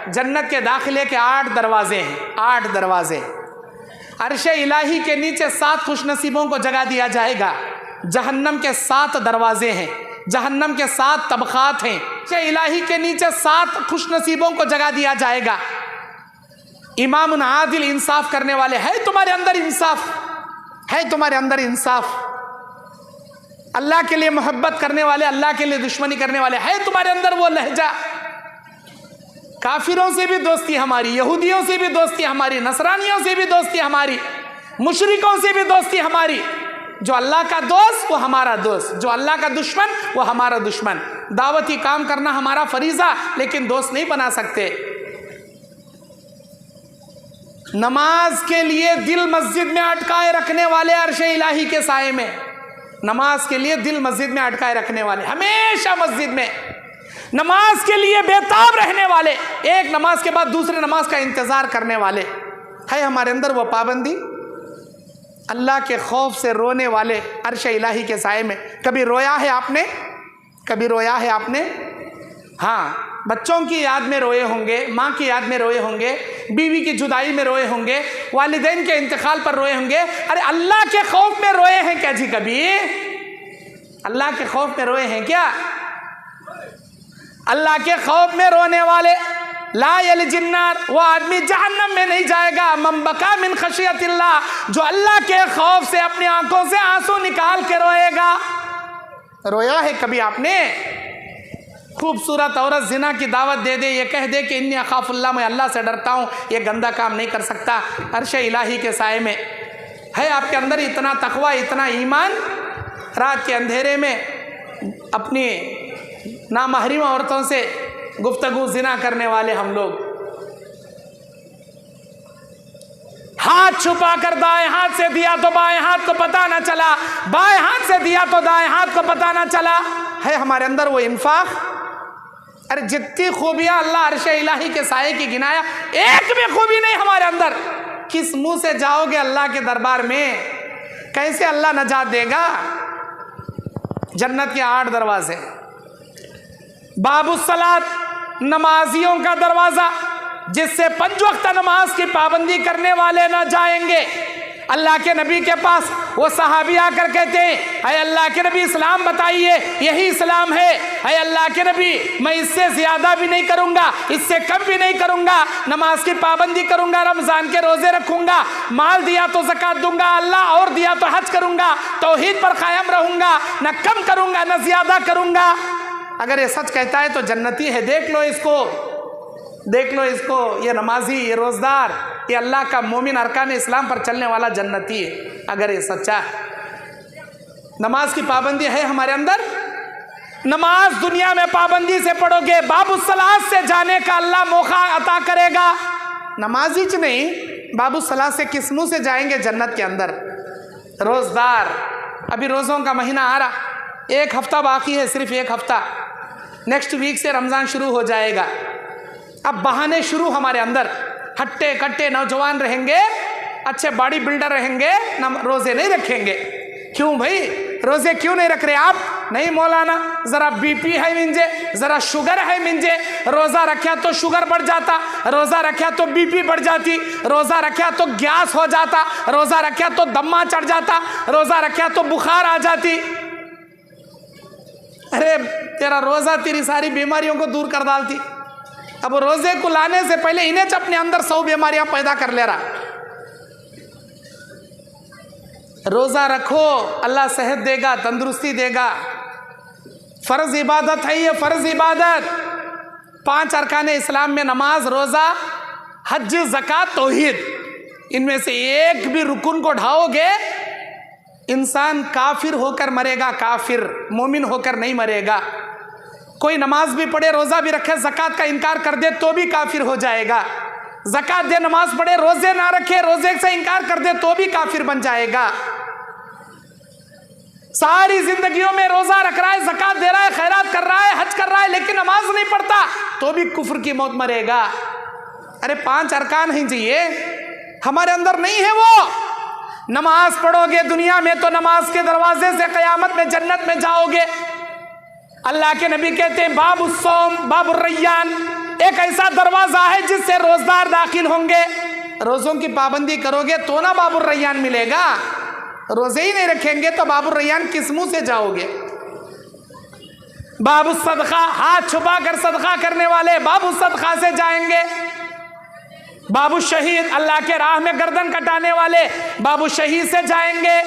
जन्नत के दाखिले के 8 दरवाजे हैं, 8 दरवाजे। अर्शे इलाही के नीचे 7 खुशनसीबों को जगह दिया जाएगा। जहन्नम के 7 दरवाजे हैं, जहन्नम के 7 तबकात हैं। अर्शे इलाही के नीचे 7 खुशनसीबों को जगह दिया जाएगा। इमाम आदिल, इंसाफ करने वाले, है तुम्हारे अंदर इंसाफ? है तुम्हारे अंदर इंसाफ? अल्लाह के लिए मोहब्बत करने वाले, अल्लाह के लिए दुश्मनी करने वाले, है तुम्हारे अंदर वो लहजा? काफिरों से भी दोस्ती हमारी, यहूदियों से भी दोस्ती हमारी, नसरानियों से भी दोस्ती हमारी, मुशरिकों से भी दोस्ती हमारी। जो अल्लाह का दोस्त वो हमारा दोस्त, जो अल्लाह का दुश्मन वो हमारा दुश्मन। दावती काम करना हमारा फरीजा, लेकिन दोस्त नहीं बना सकते। नमाज के लिए दिल मस्जिद में अटकाए रखने वाले अर्शे इलाही के साए में, नमाज के लिए दिल मस्जिद में अटकाए रखने वाले, हमेशा मस्जिद में नमाज के लिए बेताब रहने वाले, एक नमाज के बाद दूसरे नमाज का इंतजार करने वाले, है हमारे अंदर वो पाबंदी। अल्लाह के खौफ से रोने वाले अर्शे इलाही के साए में। कभी रोया है आपने? कभी रोया है आपने? हाँ, बच्चों की याद में रोए होंगे, माँ की याद में रोए होंगे, बीवी की जुदाई में रोए होंगे, वालिदैन के इंतकाल पर रोए होंगे। अरे अल्लाह के खौफ में रोए हैं क्या जी? कभी अल्लाह के खौफ में रोए हैं क्या? अल्लाह के खौफ में रोने वाले ला यलजिन्नार, वो आदमी जहन्नम में नहीं जाएगा। मन बका मिन खशियतिल्लाह, जो अल्लाह के खौफ से अपनी आंखों से आंसू निकाल के रोएगा। रोया है कभी आपने? खूबसूरत औरत जिना की दावत दे दे, ये कह दे कि इन्नी अखाफुल्लाह, मैं अल्लाह से डरता हूँ, ये गंदा काम नहीं कर सकता। अर्शे इलाही के साए में है आपके अंदर इतना तकवा, इतना ईमान। रात के अंधेरे में अपनी नामहरीम औरतों से गुफ्तगू जिना करने वाले हम लोग, हाथ छुपा कर दाएं हाथ से दिया तो बाएं हाथ को पता ना चला, बाएं हाथ से दिया तो दाएं हाथ को पता ना चला। है हमारे अंदर वो इंफाक? अरे जितनी खूबियां अल्लाह अर्शे इलाही के साए की गिनाया, एक भी खूबी नहीं हमारे अंदर। किस मुंह से जाओगे अल्लाह के दरबार में? कैसे अल्लाह नजात देगा? जन्नत के 8 दरवाजे। बाबुस्सलात, नमाजियों का दरवाजा, जिससे 5 वक्त नमाज की पाबंदी करने वाले ना जाएंगे अल्लाह के नबी के पास। वो सहाबी आकर कहते हैं, अय अल्लाह के नबी इस्लाम बताइए, यही इस्लाम है। अय अल्लाह के नबी, मैं इससे ज़्यादा भी नहीं करूँगा, इससे कम भी नहीं करूँगा, नमाज की पाबंदी करूँगा, रमज़ान के रोज़े रखूँगा, माल दिया तो ज़कात दूँगा अल्लाह, और दिया तो हज करूँगा, तौहीद पर कायम रहूँगा, न कम करूँगा न ज़्यादा करूँगा। अगर ये सच कहता है तो जन्नती है। देख लो इसको, देख लो इसको, ये नमाजी, ये रोज़दार, ये अल्लाह का मोमिन, अरकान इस्लाम पर चलने वाला जन्नती है। अगर ये सच्चा है, नमाज की पाबंदी है हमारे अंदर। नमाज दुनिया में पाबंदी से पढ़ोगे, बाबुस्सलात से जाने का अल्लाह मौका अता करेगा। नमाजी च नहीं, बाबुस्सलात से किस मुँह से जाएंगे जन्नत के अंदर? रोज़दार, अभी रोज़ों का महीना आ रहा, 1 हफ्ता बाकी है, सिर्फ 1 हफ्ता। नेक्स्ट वीक से रमज़ान शुरू हो जाएगा। अब बहाने शुरू हमारे अंदर, हट्टे कट्टे नौजवान रहेंगे, अच्छे बॉडी बिल्डर रहेंगे, रोज़े नहीं रखेंगे। क्यों भाई, रोज़े क्यों नहीं रख रहे आप? नहीं मौलाना, ज़रा बीपी है मिंजे, ज़रा शुगर है मिंजे, रोज़ा रखा तो शुगर बढ़ जाता, रोज़ा रखा तो बीपी बढ़ जाती, रोज़ा रखा तो गैस हो जाता, रोज़ा रखा तो दम्मा चढ़ जाता, रोज़ा रखा तो बुखार आ जाती। अरे तेरा रोज़ा तेरी सारी बीमारियों को दूर कर डालती। अब रोज़े को लाने से पहले इन्हें अपने अंदर 100 बीमारियां पैदा कर ले रहा। रोज़ा रखो, अल्लाह सेहत देगा, तंदुरुस्ती देगा। फ़र्ज़ इबादत है ये, फ़र्ज़ इबादत। 5 अरकान इस्लाम में नमाज, रोज़ा, हज, ज़कात, तौहीद, इनमें से एक भी रुकुन को ढाओगे, इंसान काफिर होकर मरेगा, काफिर, मोमिन होकर नहीं मरेगा। कोई नमाज भी पढ़े, रोजा भी रखे, ज़कात का इनकार कर दे तो भी काफिर हो जाएगा। ज़कात दे, नमाज पढ़े, रोजे ना रखे, रोजे से इनकार कर दे तो भी काफिर बन जाएगा। सारी जिंदगियों में रोजा रख रहा है, ज़कात दे रहा है, खैरात कर रहा है, हज कर रहा है, लेकिन नमाज नहीं पढ़ता तो भी कुफ्र की मौत मरेगा। अरे 5 अरकान ही चाहिए, हमारे अंदर नहीं है वो। नमाज पढ़ोगे दुनिया में तो नमाज के दरवाजे से क़यामत में जन्नत में जाओगे। अल्लाह के नबी कहते हैं बाबुस सौम बाबुर रैयान, एक ऐसा दरवाजा है जिससे रोजदार दाखिल होंगे। रोजों की पाबंदी करोगे तो ना बाबुर रैयान मिलेगा, रोजे ही नहीं रखेंगे तो बाबुर रैयान किस मुंह से जाओगे। बाबू सदका, हाथ छुपा कर सदका करने वाले बाबू सदका से जाएंगे। बाबू शहीद, अल्लाह के राह में गर्दन कटाने वाले बाबू शहीद से जाएंगे।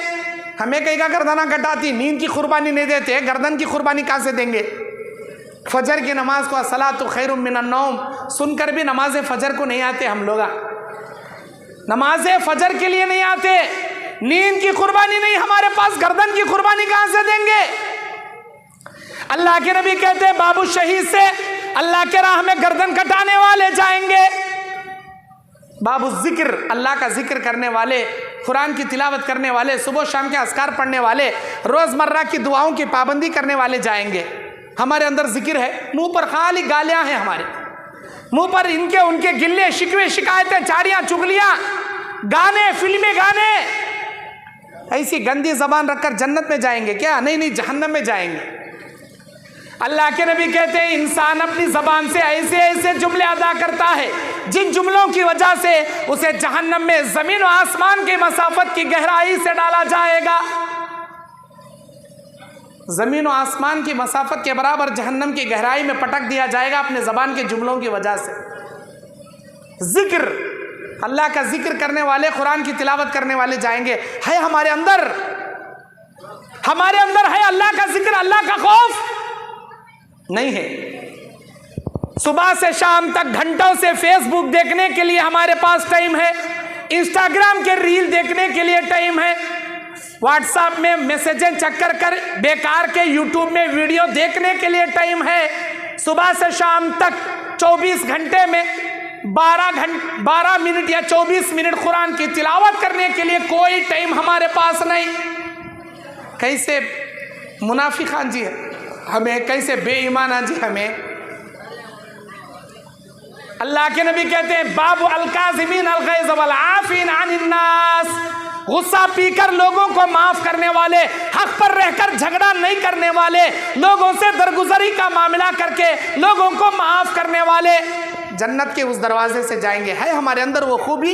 हमें कहीं का गर्दना कटाती, नींद की कुर्बानी नहीं देते, गर्दन की कुर्बानी कहाँ से देंगे। फजर की नमाज को अस्सलातु खैरुम मिनन नौम सुनकर भी नमाज फजर को नहीं आते हम लोग, नमाज फजर के लिए नहीं आते। नींद की कुर्बानी नहीं हमारे पास, गर्दन की कुर्बानी कहाँ से देंगे। अल्लाह के नबी कहते हैं बाबू शहीद से अल्लाह के राह में गर्दन कटाने वाले जाएंगे। बाबू जिक्र, अल्लाह का जिक्र करने वाले, कुरान की तिलावत करने वाले, सुबह शाम के अस्कार पढ़ने वाले, रोज़मर्रा की दुआओं की पाबंदी करने वाले जाएंगे। हमारे अंदर जिक्र है, मुंह पर खाली गालियां हैं, हमारे मुंह पर इनके उनके गिल्ले शिकवे शिकायतें, चारियां चुगलियां, गाने, फिल्मी गाने, ऐसी गंदी जबान रखकर जन्नत में जाएंगे क्या? नहीं नहीं, जहन्नम में जाएंगे। अल्लाह के नबी कहते हैं इंसान अपनी जबान से ऐसे ऐसे जुमले अदा करता है जिन जुमलों की वजह से उसे जहन्नम में जमीन और आसमान की मसाफत की गहराई से डाला जाएगा। जमीन और आसमान की मसाफत के बराबर जहन्नम की गहराई में पटक दिया जाएगा अपने जबान के जुमलों की वजह से। जिक्र, अल्लाह का जिक्र करने वाले, कुरान की तिलावत करने वाले जाएंगे। है हमारे अंदर है अल्लाह का जिक्र, अल्लाह का खौफ? नहीं है। सुबह से शाम तक घंटों से फेसबुक देखने के लिए हमारे पास टाइम है, इंस्टाग्राम के रील देखने के लिए टाइम है, व्हाट्सएप में मैसेजें चेक कर बेकार के यूट्यूब में वीडियो देखने के लिए टाइम है। सुबह से शाम तक 24 घंटे में 12 मिनट या 24 मिनट कुरान की तिलावत करने के लिए कोई टाइम हमारे पास नहीं। कैसे मुनाफिकान जी है हमें, कैसे बेईमाना जी हमें। अल्लाह के नबी कहते हैं बाबू अलकाज़िमीन अलगैज़ वल आफ़ीन अनिन नास, गुस्सा पीकर लोगों को माफ करने वाले, हक पर रहकर झगड़ा नहीं करने वाले, लोगों से दरगुजरी का मामला करके लोगों को माफ करने वाले जन्नत के उस दरवाजे से जाएंगे। है हमारे अंदर वो खूबी?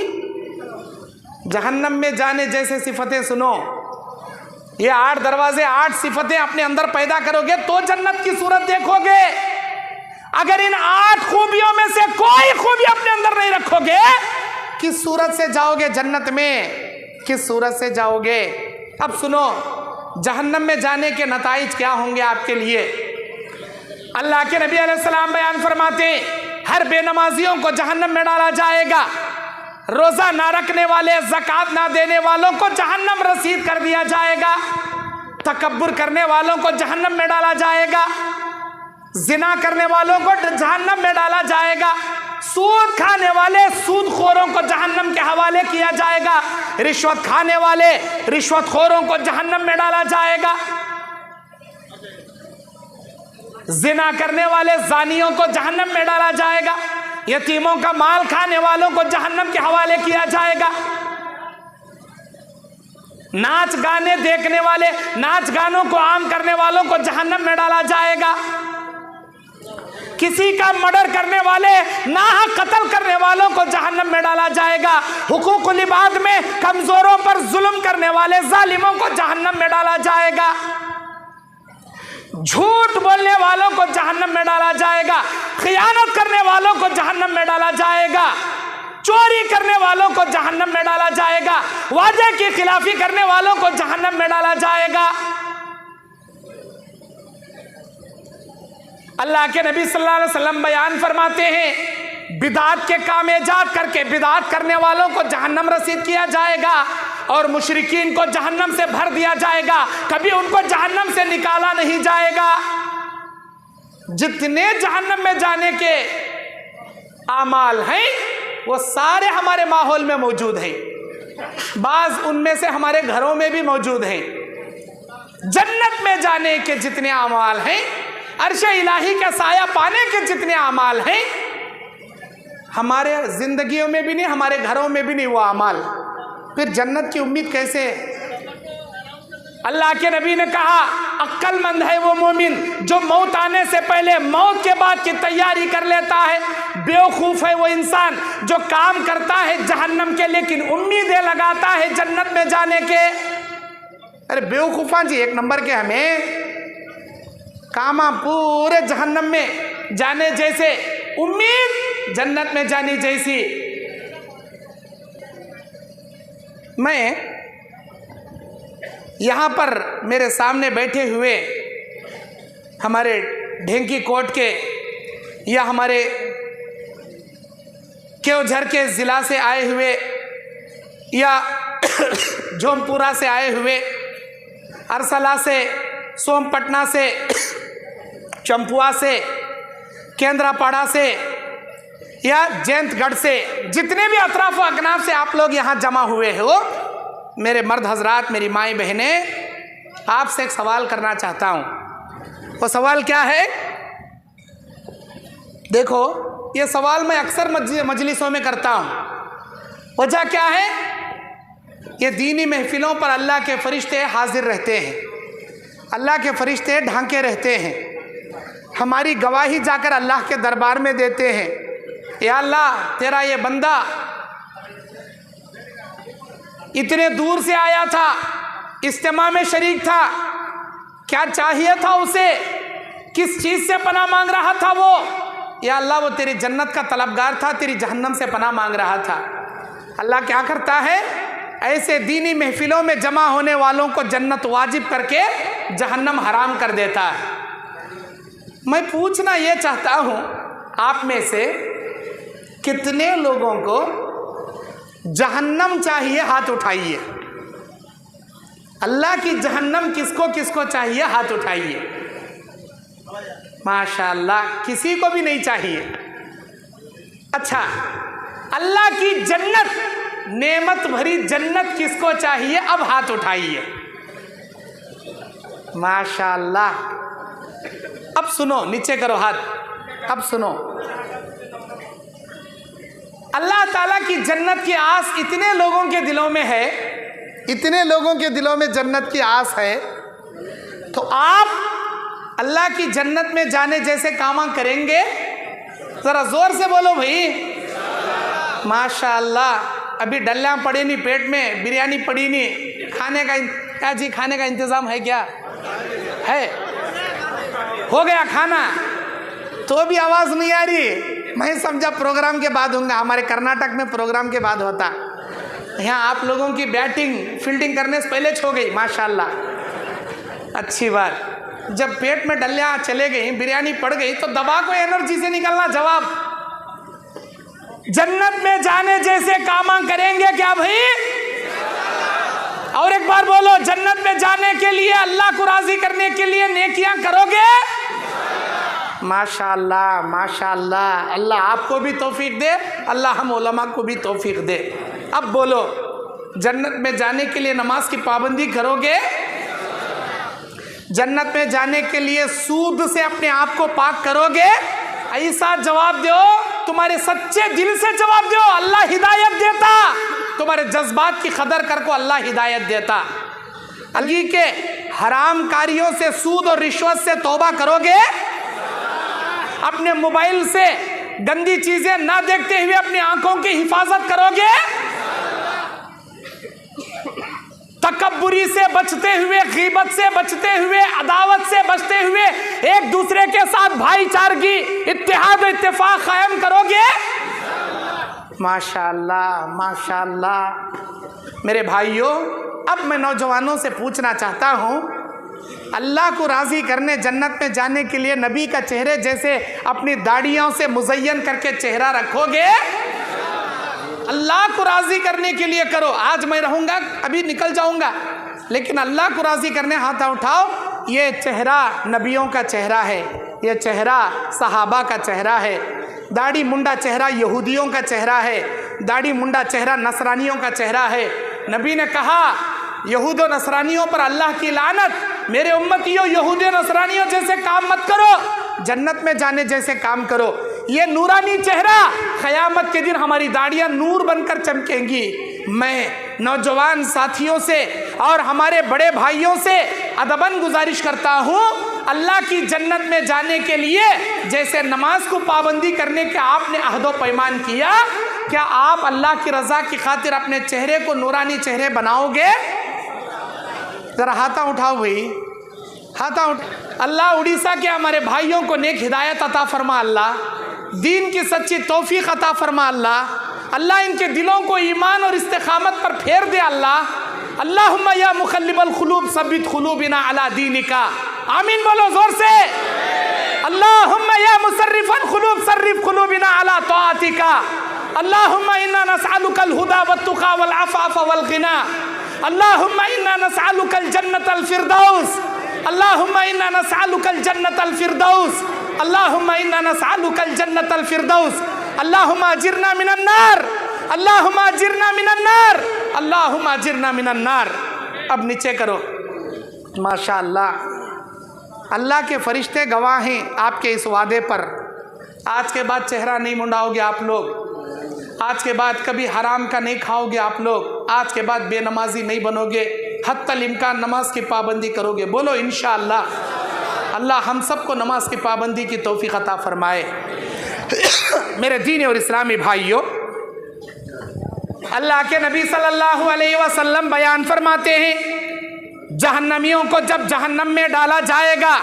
जहन्नम में जाने जैसे सिफतें सुनो, ये 8 दरवाजे, 8 सिफतें अपने अंदर पैदा करोगे तो जन्नत की सूरत देखोगे। अगर इन 8 खूबियों में से कोई खूबी अपने अंदर नहीं रखोगे, किस सूरत से जाओगे जन्नत में? किस सूरत से जाओगे? अब सुनो, जहन्नम में जाने के नताइज क्या होंगे आपके लिए। अल्लाह के नबी अलैहिस्सलाम बयान फरमाते हैं हर बेनमाजियों को जहन्नम में डाला जाएगा। रोजा ना रखने वाले, ज़कात ना देने वालों को जहन्नम रसीद कर दिया जाएगा। तकब्बुर करने वालों को जहन्नम में डाला जाएगा। जिना करने वालों को जहन्नम में डाला जाएगा। सूद खाने वाले सूदखोरों को जहन्नम के हवाले किया जाएगा। रिश्वत खाने वाले रिश्वतखोरों को जहन्नम में डाला जाएगा। जिना करने वाले जानियों को जहन्नम में डाला जाएगा। यतीमों का माल खाने वालों को जहन्नम के हवाले किया जाएगा। नाच गाने देखने वाले, नाच गानों को आम करने वालों को जहन्नम में डाला जाएगा। किसी का मर्डर करने वाले, नाहक कत्ल करने वालों को जहन्नम में डाला जाएगा। हुकूकुल इबाद में कमजोरों पर जुल्म करने वाले जालिमों को जहन्नम में डाला जाएगा। झूठ बोलने वालों को जहन्नम में डाला जाएगा। खियानत करने वालों को जहन्नम में डाला जाएगा। चोरी करने वालों को जहन्नम में डाला जाएगा। वादे की खिलाफी करने वालों को जहन्नम में डाला जाएगा। अल्लाह के नबी सल्लल्लाहु अलैहि वसल्लम बयान फरमाते हैं बिदात के काम ईजाद करके बिदात करने वालों को जहन्नम रसीद किया जाएगा और मुशरिकीन को जहन्नम से भर दिया जाएगा, कभी उनको जहन्नम से निकाला नहीं जाएगा। जितने जहन्नम में जाने के आमाल हैं वो सारे हमारे माहौल में मौजूद हैं, बाज उनमें से हमारे घरों में भी मौजूद हैं। जन्नत में जाने के जितने आमाल हैं, अर्श इलाही का साया पाने के जितने आमाल हैं, हमारे जिंदगियों में भी नहीं, हमारे घरों में भी नहीं वो आमाल, फिर जन्नत की उम्मीद कैसे है? अल्लाह के नबी ने कहा अक्लमंद है वो मोमिन जो मौत आने से पहले मौत के बाद की तैयारी कर लेता है। बेवकूफ़ है वो इंसान जो काम करता है जहन्नम के लेकिन उम्मीदें लगाता है जन्नत में जाने के। अरे बेवकूफ़ा जी एक नंबर के, हमें कामा पूरे जहन्नम में जाने जैसे, उम्मीद जन्नत में जाने जैसी। मैं यहाँ पर मेरे सामने बैठे हुए हमारे ढेंकी कोट के या हमारे केवझर के ज़िला से आए हुए या जौनपुरा से आए हुए, अरसला से, सोमपटना से, चंपुआ से, केंद्रापाड़ा से या जयंतगढ़ से, जितने भी अतराफ व अकनाफ से आप लोग यहाँ जमा हुए हो, मेरे मर्द हजरात, मेरी माएँ बहनें, आपसे एक सवाल करना चाहता हूँ। वो सवाल क्या है? देखो ये सवाल मैं अक्सर मजलिसों में करता हूँ। वजह क्या है? ये दीनी महफिलों पर अल्लाह के फरिश्ते हाजिर रहते हैं, अल्लाह के फरिश्ते ढांके रहते हैं, हमारी गवाही जाकर अल्लाह के दरबार में देते हैं, या अल्लाह तेरा ये बंदा इतने दूर से आया था, इज्तिमा में शरीक था, क्या चाहिए था उसे, किस चीज़ से पनाह मांग रहा था वो? या अल्लाह वो तेरी जन्नत का तलबगार था, तेरी जहन्नम से पनाह मांग रहा था। अल्लाह क्या करता है? ऐसे दीनी महफिलों में जमा होने वालों को जन्नत वाजिब करके जहन्नम हराम कर देता है। मैं पूछना ये चाहता हूँ, आप में से कितने लोगों को जहन्नम चाहिए? हाथ उठाइए। अल्लाह की जहन्नम किसको किसको चाहिए? हाथ उठाइए। माशाअल्लाह, किसी को भी नहीं चाहिए। अच्छा, अल्लाह की जन्नत, नेमत भरी जन्नत किसको चाहिए? अब हाथ उठाइए। माशाअल्लाह। अब सुनो, नीचे करो हाथ। अब सुनो, अल्लाह ताला की जन्नत की आस इतने लोगों के दिलों में है, इतने लोगों के दिलों में जन्नत की आस है, तो आप अल्लाह की जन्नत में जाने जैसे कामा करेंगे? ज़रा ज़ोर से बोलो भाई। माशाअल्लाह। अभी डल्ला पड़ी नहीं पेट में, बिरयानी पड़ी नहीं, खाने का क्या जी, खाने का इंतज़ाम है क्या? है, हो गया खाना, तो भी आवाज़ नहीं आ रही। मैं समझा प्रोग्राम के बाद होंगे, हमारे कर्नाटक में प्रोग्राम के बाद होता, यहाँ आप लोगों की बैटिंग फील्डिंग करने से पहले छो गई। माशाअल्लाह, अच्छी बात। जब पेट में डलियाँ चले गई, बिरयानी पड़ गई, तो दबा को एनर्जी से निकलना जवाब। जन्नत में जाने जैसे कामा करेंगे क्या भाई? और एक बार बोलो, जन्नत में जाने के लिए, अल्लाह को राजी करने के लिए नेकियां करोगे? माशाअल्लाह, माशाअल्लाह। अल्लाह आपको भी तौफीक दे, अल्लाह हम उलमा को भी तौफीक दे। अब बोलो, जन्नत में जाने के लिए नमाज की पाबंदी करोगे? जन्नत में जाने के लिए सूद से अपने आप को पाक करोगे? ऐसा जवाब दो, तुम्हारे सच्चे दिल से जवाब दो, अल्लाह हिदायत देता। तुम्हारे जज्बात की कदर कर को अल्लाह हिदायत देता। अल्लाह के हराम कारियों से, सूद और रिश्वत से तौबा करोगे? अपने मोबाइल से गंदी चीजें ना देखते हुए अपनी आंखों की हिफाजत करोगे? तकब्बुरी से बचते हुए, गीबत से बचते हुए, अदावत से बचते हुए एक दूसरे के साथ भाईचारगी, इत्तेहाद इत्तेफाक कायम करोगे? माशाअल्लाह, माशाअल्लाह। मेरे भाइयों, अब मैं नौजवानों से पूछना चाहता हूँ, अल्लाह को राज़ी करने, जन्नत में जाने के लिए नबी का चेहरे जैसे अपनी दाढ़ियों से मुज़य्यन करके चेहरा रखोगे? अल्लाह को राज़ी करने के लिए करो। आज मैं रहूँगा, अभी निकल जाऊँगा, लेकिन अल्लाह को राज़ी करने हाथ उठाओ। ये चेहरा नबियों का चेहरा है, ये चेहरा सहाबा का चेहरा है। दाढ़ी मुंडा चेहरा यहूदियों का चेहरा है, दाढ़ी मुंडा चेहरा नसरानियों का चेहरा है। नबी ने कहा यहूद और नसरानियों पर अल्लाह की लानत, मेरे उम्मतियों यहूद और नसरानियों जैसे काम मत करो, जन्नत में जाने जैसे काम करो। ये नूरानी चेहरा क़यामत के दिन हमारी दाढ़ियाँ नूर बनकर चमकेंगी। मैं नौजवान साथियों से और हमारे बड़े भाइयों से अदबन गुजारिश करता हूँ, अल्लाह की जन्नत में जाने के लिए जैसे नमाज को पाबंदी करने के आपने अहदो पैमान किया, क्या आप अल्लाह की रज़ा की खातिर अपने चेहरे को नूरानी चेहरे बनाओगे? ज़रा हाथा उठाओ भाई, हाथा उठा। अल्लाह उड़ीसा के हमारे भाइयों को नेक हिदायत अता फरमा, अल्लाह दीन की सच्ची तौफीक अता फरमा, अल्लाह इनके दिलों को ईमान और इस्तिकामत पर फेर दे। अल्लाहुम्मा या मुक़ल्लिबल क़ुलूब सब्बित क़ुलूबिना अला दीनिका, आमीन बोलो ज़ोर से। अल्लाहुम्मा या मुसर्रिफ़ल क़ुलूब सर्रिफ़ क़ुलूबिना अला तआतिका, अल्लाहुम्मा इन्ना नसअलुकल हुदा वत्तुक़ा वल अफ़ाफ़ वल ग़िना, अल्लाहुम्मा इन्ना नसअलुकल जन्नतल फ़िरदौस, अल्लाहुम्मा इन्ना नसअलुकल जन्नतल फ़िरदौस, अल्लाहुम्मा इन्ना नसअलुकल जन्नतल फ़िरदौस, अल्लाहुम्मा अजिरना मिनन नार, अल्लाहुम्मा अजिरना मिनन नार, अल्लाहुम्मा अजिरना मिनन नार। अब नीचे करो। माशाअल्लाह, अल्लाह के फरिश्ते गवाह हैं आपके इस वादे पर। आज के बाद चेहरा नहीं मुंडाओगे आप लोग, आज के बाद कभी हराम का नहीं खाओगे आप लोग, आज के बाद बेनमाजी नहीं बनोगे, हत्तल इम्कान नमाज की पाबंदी करोगे। बोलो इंशाअल्लाह। अल्लाह हम सबको नमाज की पाबंदी की तौफीक अता फरमाए। मेरे दीन और इस्लामी भाइयों, अल्लाह के नबी सल्लल्लाहु अलैहि वसल्लम बयान फरमाते हैं, जहन्नमियों को जब जहन्नम में डाला जाएगा,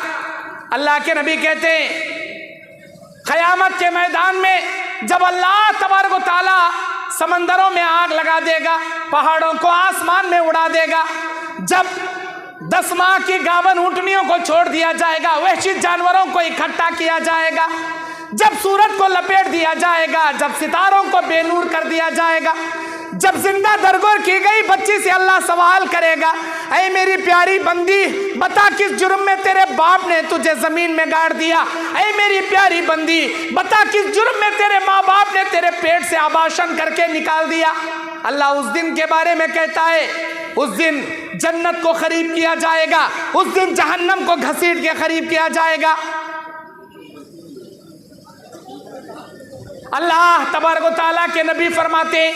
अल्लाह के नबी कहते हैं क़यामत के मैदान में जब अल्लाह तबारक व तआला समंदरों में आग लगा देगा, पहाड़ों को आसमान में उड़ा देगा, जब 10 माह की गावन ऊँटनियों को छोड़ दिया जाएगा, वहशी जानवरों को इकट्ठा किया जाएगा, जब सूरज को लपेट दिया जाएगा, जब सितारों को बेनूर कर दिया जाएगा, जब जिंदा दरगोर की गई बच्ची से अल्लाह सवाल करेगा, ऐ मेरी प्यारी बंदी बता किस जुर्म में तेरे बाप ने तुझे जमीन में गाड़ दिया, ऐ मेरी प्यारी बंदी बता किस जुर्म में तेरे माँ बाप ने तेरे पेट से आबाशन करके निकाल दिया। अल्लाह उस दिन के बारे में कहता है, उस दिन जन्नत को करीब किया जाएगा, उस दिन जहन्नम को घसीट के करीब किया जाएगा। अल्लाह तबारक व तआला के नबी फरमाते,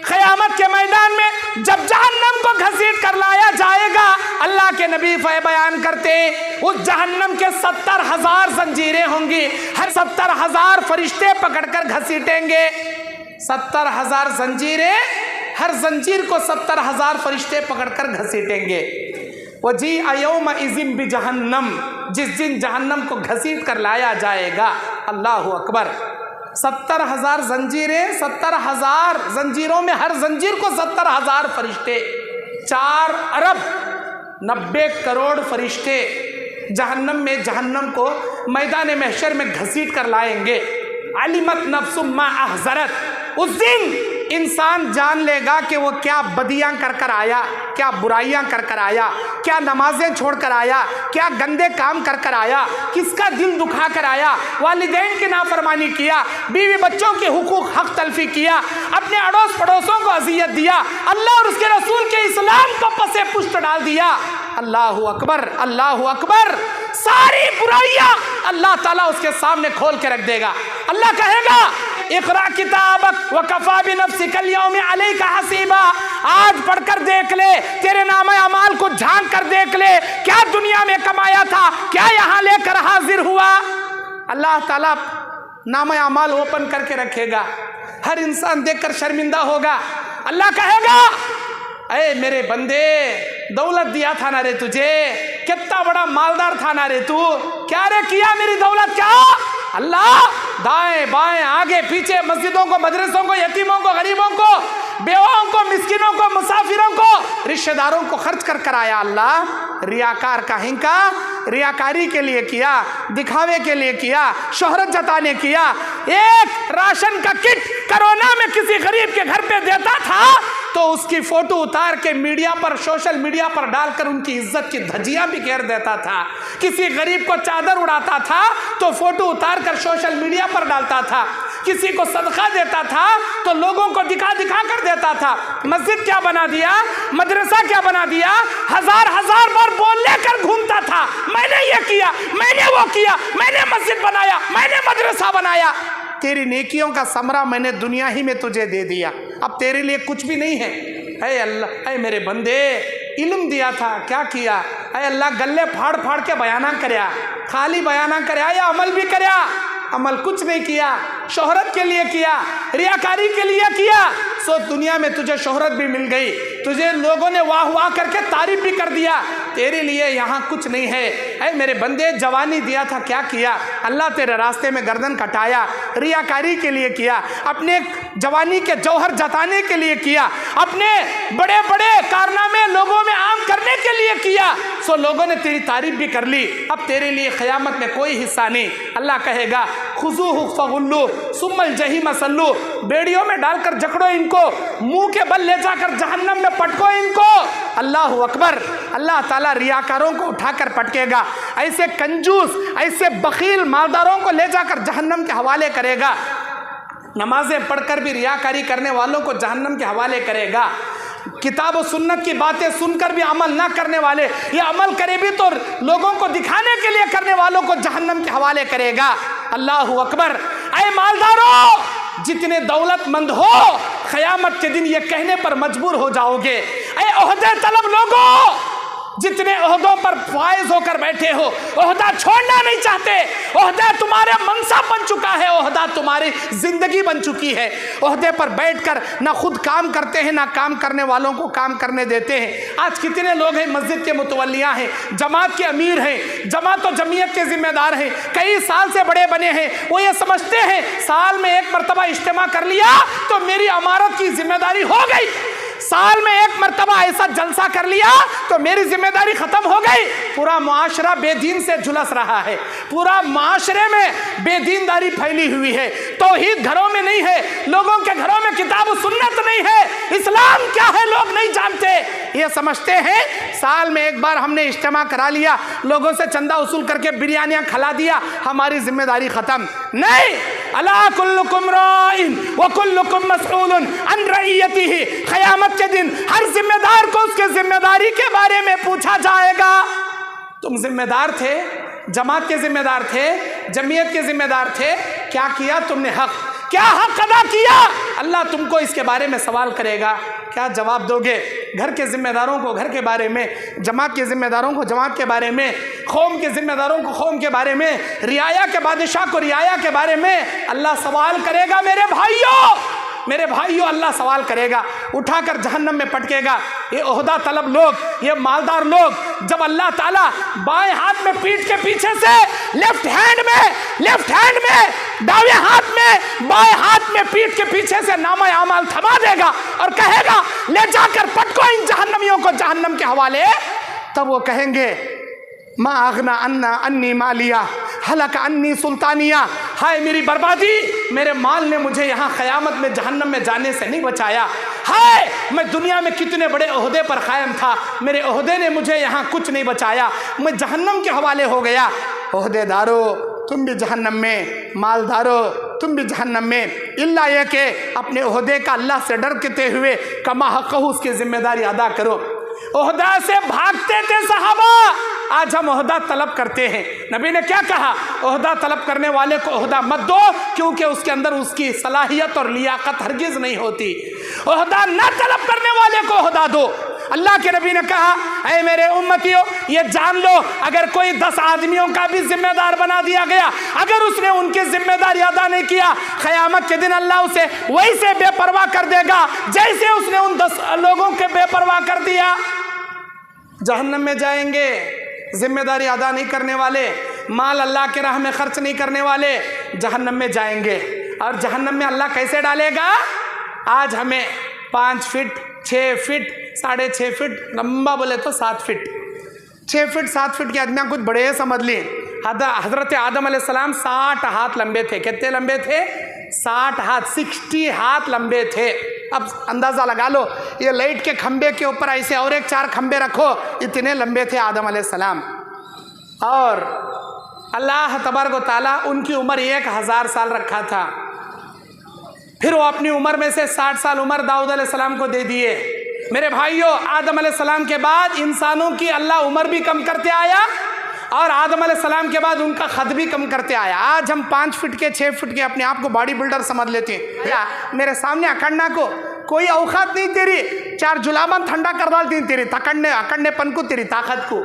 क़यामत के मैदान में जब जहन्नम को घसीट कर लाया जाएगा, अल्लाह के नबी बयान करते उस जहन्नम के 70,000 जंजीरें होंगी, हर 70,000 फरिश्ते पकड़कर घसीटेंगे। 70,000 जंजीरें, हर जंजीर को 70,000 फरिश्ते पकड़कर घसीटेंगे। वजी यौम इज़िम बि जहन्नम, जिस दिन जहन्नम को घसीट कर लाया जाएगा। अल्लाह अकबर। 70,000 जंजीरें, 70,000 जंजीरों में हर जंजीर को 70,000 फरिश्ते, 4 अरब 90 करोड़ फरिश्ते जहन्नम में जहन्नम को मैदान महशर में घसीट कर लाएंगे। अलिमत नफ्सुम मा अहज़रत, उस दिन इंसान जान लेगा कि वो क्या बदियां कर कर आया, क्या बुराइयां कर कर आया, क्या नमाजें छोड़ कर आया, क्या गंदे काम कर कर आया, किसका दिल दुखा कर आया, वालिदैन की नाफरमानी किया, बीवी बच्चों के हुकूक हक तलफी किया, अपने अड़ोस पड़ोसों को अजियत दिया, अल्लाह और उसके रसूल के इस्लाम को पसे पुष्ट डाल दिया। अल्लाहु अकबर, अल्लाहु अकबर। सारी बुराइयां अल्लाह ताला उसके सामने खोल के रख देगा। अल्लाह कहेगा, इक़रा किताबक व कफ़ा बिनफ़्सिकल यौम अलैका हसीबा, आज पढ़कर देख ले, तेरे नामे अमाल को झांक कर देख ले, क्या दुनिया में कमाया था, क्या यहाँ लेकर हाजिर हुआ। अल्लाह ताला नामे अमाल ओपन करके रखेगा, हर इंसान देखकर शर्मिंदा होगा। अल्लाह कहेगा, अरे मेरे बंदे, दौलत दिया था ना रे तुझे, कितना बड़ा मालदार था ना रे तू, क्या रे किया मेरी दौलत, क्या। अल्लाह दाएं बाएं आगे पीछे मस्जिदों को, मदरसों को, यतीमों को, गरीबों को, बेवाओं को, मिस्किनों को, मुसाफिरों को, रिश्तेदारों को खर्च कर कर आया। अल्लाह रियाकार कहीं का, रियाकारी के लिए किया, दिखावे के लिए किया, शोहरत जताने किया। एक राशन का किट कोरोना में किसी गरीब के घर पे देता था तो उसकी फोटो उतार के मीडिया पर, सोशल मीडिया पर डालकर उनकी इज्जत की धज्जियां बिखेर देता था। किसी गरीब को चादर उड़ाता था तो फोटो उतार कर सोशल मीडिया पर डालता था। किसी को सदका देता था तो लोगों को दिखा दिखा कर देता था। मस्जिद क्या बना दिया, मदरसा क्या बना दिया, हजार हजार बार बोलने कर घूमता था, मैंने ये किया, मैंने वो किया, मैंने मस्जिद बनाया, मैंने मदरसा बनाया। तेरी नेकियों का समरा मैंने दुनिया ही में तुझे दे दिया, अब तेरे लिए कुछ भी नहीं है। ऐ अल्लाह, ऐ मेरे बंदे, इल्म दिया था, क्या किया? ऐ अल्लाह, गले फाड़ फाड़ के बयाना करया, खाली बयाना करया या अमल भी करया? अमल कुछ नहीं किया, शोहरत के लिए किया, रियाकारी के लिए किया। सो दुनिया में तुझे शोहरत भी मिल गई, तुझे लोगों ने वाह वाह करके तारीफ भी कर दिया, तेरे लिए यहाँ कुछ नहीं है। ऐ मेरे बंदे, जवानी दिया था, क्या किया? अल्लाह तेरे रास्ते में गर्दन कटाया, रियाकारी के लिए किया, अपने जवानी के जौहर जताने के लिए किया, अपने बड़े बड़े कारनामे लोगों में आम करने के लिए किया। सो लोगों ने तेरी तारीफ भी कर ली, अब तेरे लिए क़यामत में कोई हिस्सा नहीं। अल्लाह कहेगा खुज़ूहु फ़ग़ुल्लू सुम्मल जहीम सल्लू, बेड़ियों में डालकर जकड़ो इनको, मुंह के बल ले जाकर जहन्नम में पटको इनको। अल्लाह अकबर। अल्लाह ताला रियाकारों को उठाकर पटकेगा, ऐसे कंजूस, ऐसे बखील मालदारों को ले जाकर जहन्नम के हवाले करेगा। नमाजें पढ़कर भी रियाकारी करने वालों को जहन्नम के हवाले करेगा। किताब और सुन्नत की बातें सुनकर भी अमल ना करने वाले, या अमल करे भी तो लोगों को दिखाने के लिए करने वालों को जहन्नम के हवाले करेगा। अल्लाह अकबर। ऐ मालदारों, जितने दौलतमंद हो, क़यामत के दिन ये कहने पर मजबूर हो जाओगे। ऐ ओहदे तलब लोगों, जितने ओहदों पर फाइज होकर बैठे हो, ओहदा छोड़ना नहीं चाहते, ओहदा तुम्हारे मनसा बन चुका है, ओहदा तुम्हारी जिंदगी बन चुकी है। ओहदे पर बैठकर ना खुद काम करते हैं, ना काम करने वालों को काम करने देते हैं। आज कितने लोग हैं मस्जिद के मुतवल्लिया हैं, जमात के अमीर हैं, जमात और जमीयत के जिम्मेदार हैं, कई साल से बड़े बने हैं। वो ये समझते हैं साल में एक मरतबा इज्तिमा कर लिया तो मेरी अमारत की जिम्मेदारी हो गई, साल में एक मरतबा ऐसा जलसा कर लिया तो मेरी जिम्मेदारी खत्म हो गई। पूरा मुआशरा बेदीन से झुलस रहा है, पूरा मुआशरे में बेदीनदारी फैली हुई है, तौहीद घरों में नहीं है, लोगों के घरों में किताब और सुन्नत नहीं है, इस्लाम क्या है लोग नहीं जानते। ये समझते हैं साल में एक बार हमने इज्तिमा करा लिया, लोगों से चंदा वसूल करके बिरयानियां खिला दिया, हमारी जिम्मेदारी खत्म। नहीं, अला कुल्लुकुम राइन व कुल्लुकुम मसऊलुन अन रइयतिही। क़यामत के दिन हर जिम्मेदार को उसके जिम्मेदारी के बारे में पूछा जाएगा। तुम जिम्मेदार थे, जमात के जिम्मेदार थे, जमीयत के जिम्मेदार थे, क्या किया तुमने? हक, क्या हक अदा किया? अल्लाह तुमको इसके बारे में सवाल करेगा, क्या जवाब दोगे? घर के जिम्मेदारों को घर के बारे में, जमात के जिम्मेदारों को जमात के बारे में, कौम के जिम्मेदारों को कौम के बारे में, रियाया के बादशाह को रियाया के बारे में अल्लाह सवाल करेगा। मेरे भाइयों, अल्लाह सवाल करेगा, उठाकर जहन्नम में पटकेगा। ये ओहदा तलब लोग, ये मालदार लोग, जब अल्लाह ताला बाएं हाथ में पीठ के पीछे से, लेफ्ट हैंड में दावे हाथ में, बाएं हाथ में पीठ के पीछे से नामा अमाल थमा देगा और कहेगा ले जाकर पटको इन जहन्नमियों को जहन्नम के हवाले। तब वो कहेंगे मा अगना अन्नी मालिया हलक अन्नी सुल्तानिया। हाय मेरी बर्बादी, मेरे माल ने मुझे यहाँ क़यामत में जहन्नम में जाने से नहीं बचाया। हाय, मैं दुनिया में कितने बड़े ओहदे पर कायम था, मेरे ओहदे ने मुझे यहाँ कुछ नहीं बचाया, मैं जहन्नम के हवाले हो गया। ओहदेदारो तुम भी जहन्नम में, मालदारो तुम भी जहन्नम में, इल्ला ये कि अपने ओहदे का अल्लाह से डरते हुए कमा हक़हू उसकी जिम्मेदारी अदा करो। ओहदा से भागते थे सहाबा, आज हम ओहदा तलब करते हैं। नबी ने क्या कहा? ओहदा तलब करने वाले को ओहदा मत दो, क्योंकि उसके अंदर उसकी सलाहियत और लियाकत हरगिज नहीं होती। ओहदा न तलब करने वाले को ओहदा दो। अल्लाह के नबी ने कहा, ऐ मेरे उम्मतियों, ये जान लो, अगर कोई 10 आदमियों का भी जिम्मेदार बना दिया गया, अगर उसने उनकी जिम्मेदारी अदा नहीं किया, क़यामत के दिन अल्लाह उसे वैसे बेपरवाह कर देगा जैसे उसने उन 10 लोगों के बेपरवाह कर दिया। जहन्नम में जाएंगे जिम्मेदारी अदा नहीं करने वाले, माल अल्लाह के राह में खर्च नहीं करने वाले, जहन्नम में जाएंगे। और जहन्नम में अल्लाह कैसे डालेगा? आज हमें 5 फीट, 6 फीट, 6.5 फीट, लंबा बोले तो 7 फीट, 6 फीट 7 फीट के आदमी कुछ बड़े समझ लिए। हजरत आदम अलैहिस्सलाम 60 हाथ लंबे थे। कितने लंबे थे? 60 हाथ, 60 हाथ लंबे थे। अब अंदाज़ा लगा लो, ये लाइट के खंबे के ऊपर ऐसे और एक 4 खंबे रखो, इतने लंबे थे आदम अलैहिस्सलाम। और अल्लाह तबारक व तआला उनकी उम्र 1000 साल रखा था। फिर वो अपनी उम्र में से 60 साल उम्र दाऊद अलैहिस्सलाम को दे दिए। मेरे भाइयों, आदम अलैहिस्सलाम के बाद इंसानों की अल्लाह उम्र भी कम करते आया और आदम अलैहिस्सलाम के बाद उनका खद भी कम करते आया। आज हम 5 फीट के 6 फीट के अपने आप को बॉडी बिल्डर समझ लेते हैं। या मेरे सामने अकड़ना को कोई औकात नहीं तेरी, 4 जुलाबन ठंडा कर डालती तेरी अकड़नेपन को, तेरी ताकत को।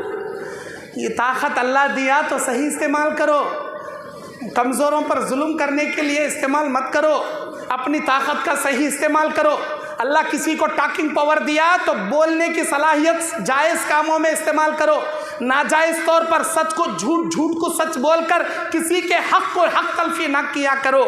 ये ताकत अल्लाह दिया तो सही इस्तेमाल करो, कमज़ोरों पर जुल्म करने के लिए इस्तेमाल मत करो। अपनी ताकत का सही इस्तेमाल करो। अल्लाह किसी को टॉकिंग पावर दिया तो बोलने की सलाहियत जायज़ कामों में इस्तेमाल करो। नाजायज़ तौर पर सच को झूठ, झूठ को सच बोलकर किसी के हक़ को हक़ तलफी ना किया करो।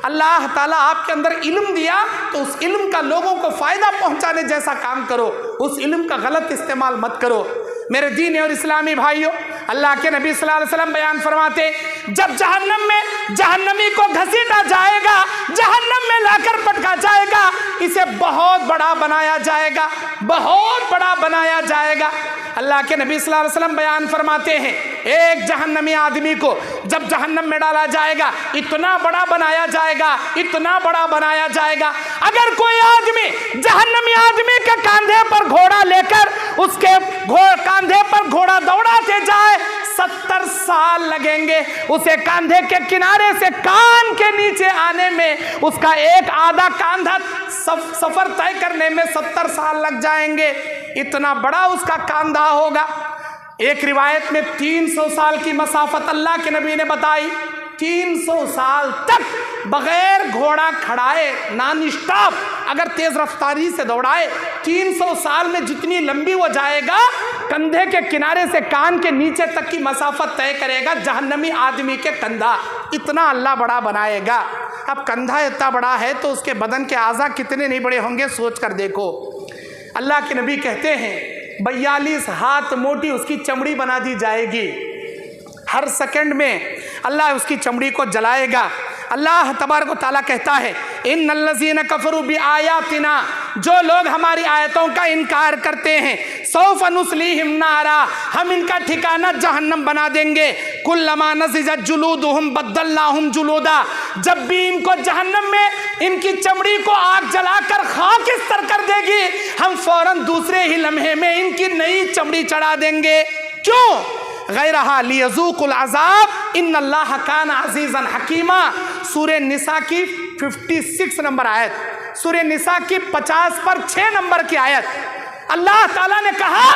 अल्लाह ताला आपके अंदर इल्म दिया तो उस इल्म का लोगों को फ़ायदा पहुंचाने जैसा काम करो, उस इल्म का गलत इस्तेमाल मत करो। मेरे दीन और इस्लामी भाइयों, अल्लाह के नबी सल्लल्लाहु अलैहि वसल्लम बयान फरमाते, जब जहन्नम में जहन्नमी को घसीटा जाएगा, जहन्नम में लाकर पटका जाएगा, इसे बहुत बड़ा बनाया जाएगा, बहुत बड़ा बनाया जाएगा। अल्लाह के नबी सल्लल्लाहु अलैहि वसल्लम बयान फरमाते हैं, एक जहन्नमी आदमी को जब जहन्नम में डाला जाएगा, इतना बड़ा बनाया जाएगा, इतना बड़ा बनाया जाएगा। अगर कोई आदमी जहन्नमी आदमी के कंधे पर घोड़ा लेकर उसके कंधे पर घोड़ा दौड़ाते जाए, 70 साल लगेंगे। उसे कंधे के किनारे से कान के नीचे आने में, उसका एक आधा कंधा सफर तय करने में 70 साल लग जाएंगे। इतना बड़ा उसका कंधा होगा। एक रिवायत में 300 साल की मसाफत अल्लाह के नबी ने बताई। 300 साल तक बगैर घोड़ा खड़ाए, नॉन स्टॉप, अगर तेज रफ्तारी से दौड़ाए, 300 साल में जितनी लंबी वो जाएगा, कंधे के किनारे से कान के नीचे तक की मसाफत तय करेगा जहन्नमी आदमी के कंधा। इतना अल्लाह बड़ा बनाएगा। अब कंधा इतना बड़ा है तो उसके बदन के आज़ा कितने नहीं बड़े होंगे, सोच कर देखो। अल्लाह के नबी कहते हैं 42 हाथ मोटी उसकी चमड़ी बना दी जाएगी। हर सेकंड में अल्लाह उसकी चमड़ी को जलाएगा। अल्लाह तबारक व तआला कहता है, इन्नल्लज़ीना कफ़रू बिआयातिना, जो लोग हमारी आयतों का इनकार करते हैं, सौफ़ नुस्लीहिम नारा, हम इनका ठिकाना जहन्नम बना देंगे। कुल्लमा नज़िजत जुलूदुहुम बद्दलनाहुम जुलूदा, जब भी इनको जहन्नम में इनकी चमड़ी को आग जलाकर खाकिस्तर कर देगी, हम फ़ौरन दूसरे ही लम्हे में इनकी नई चमड़ी चढ़ा देंगे। क्यों? गैरहा लियज़ूक़ुल अज़ाब इन्नल्लाह काना अज़ीज़न हकीमा। सूरह निसा की 56 नंबर आयत, सूरह निसा की 50 पर 6 नंबर की आयत। अल्लाह ताला ने कहा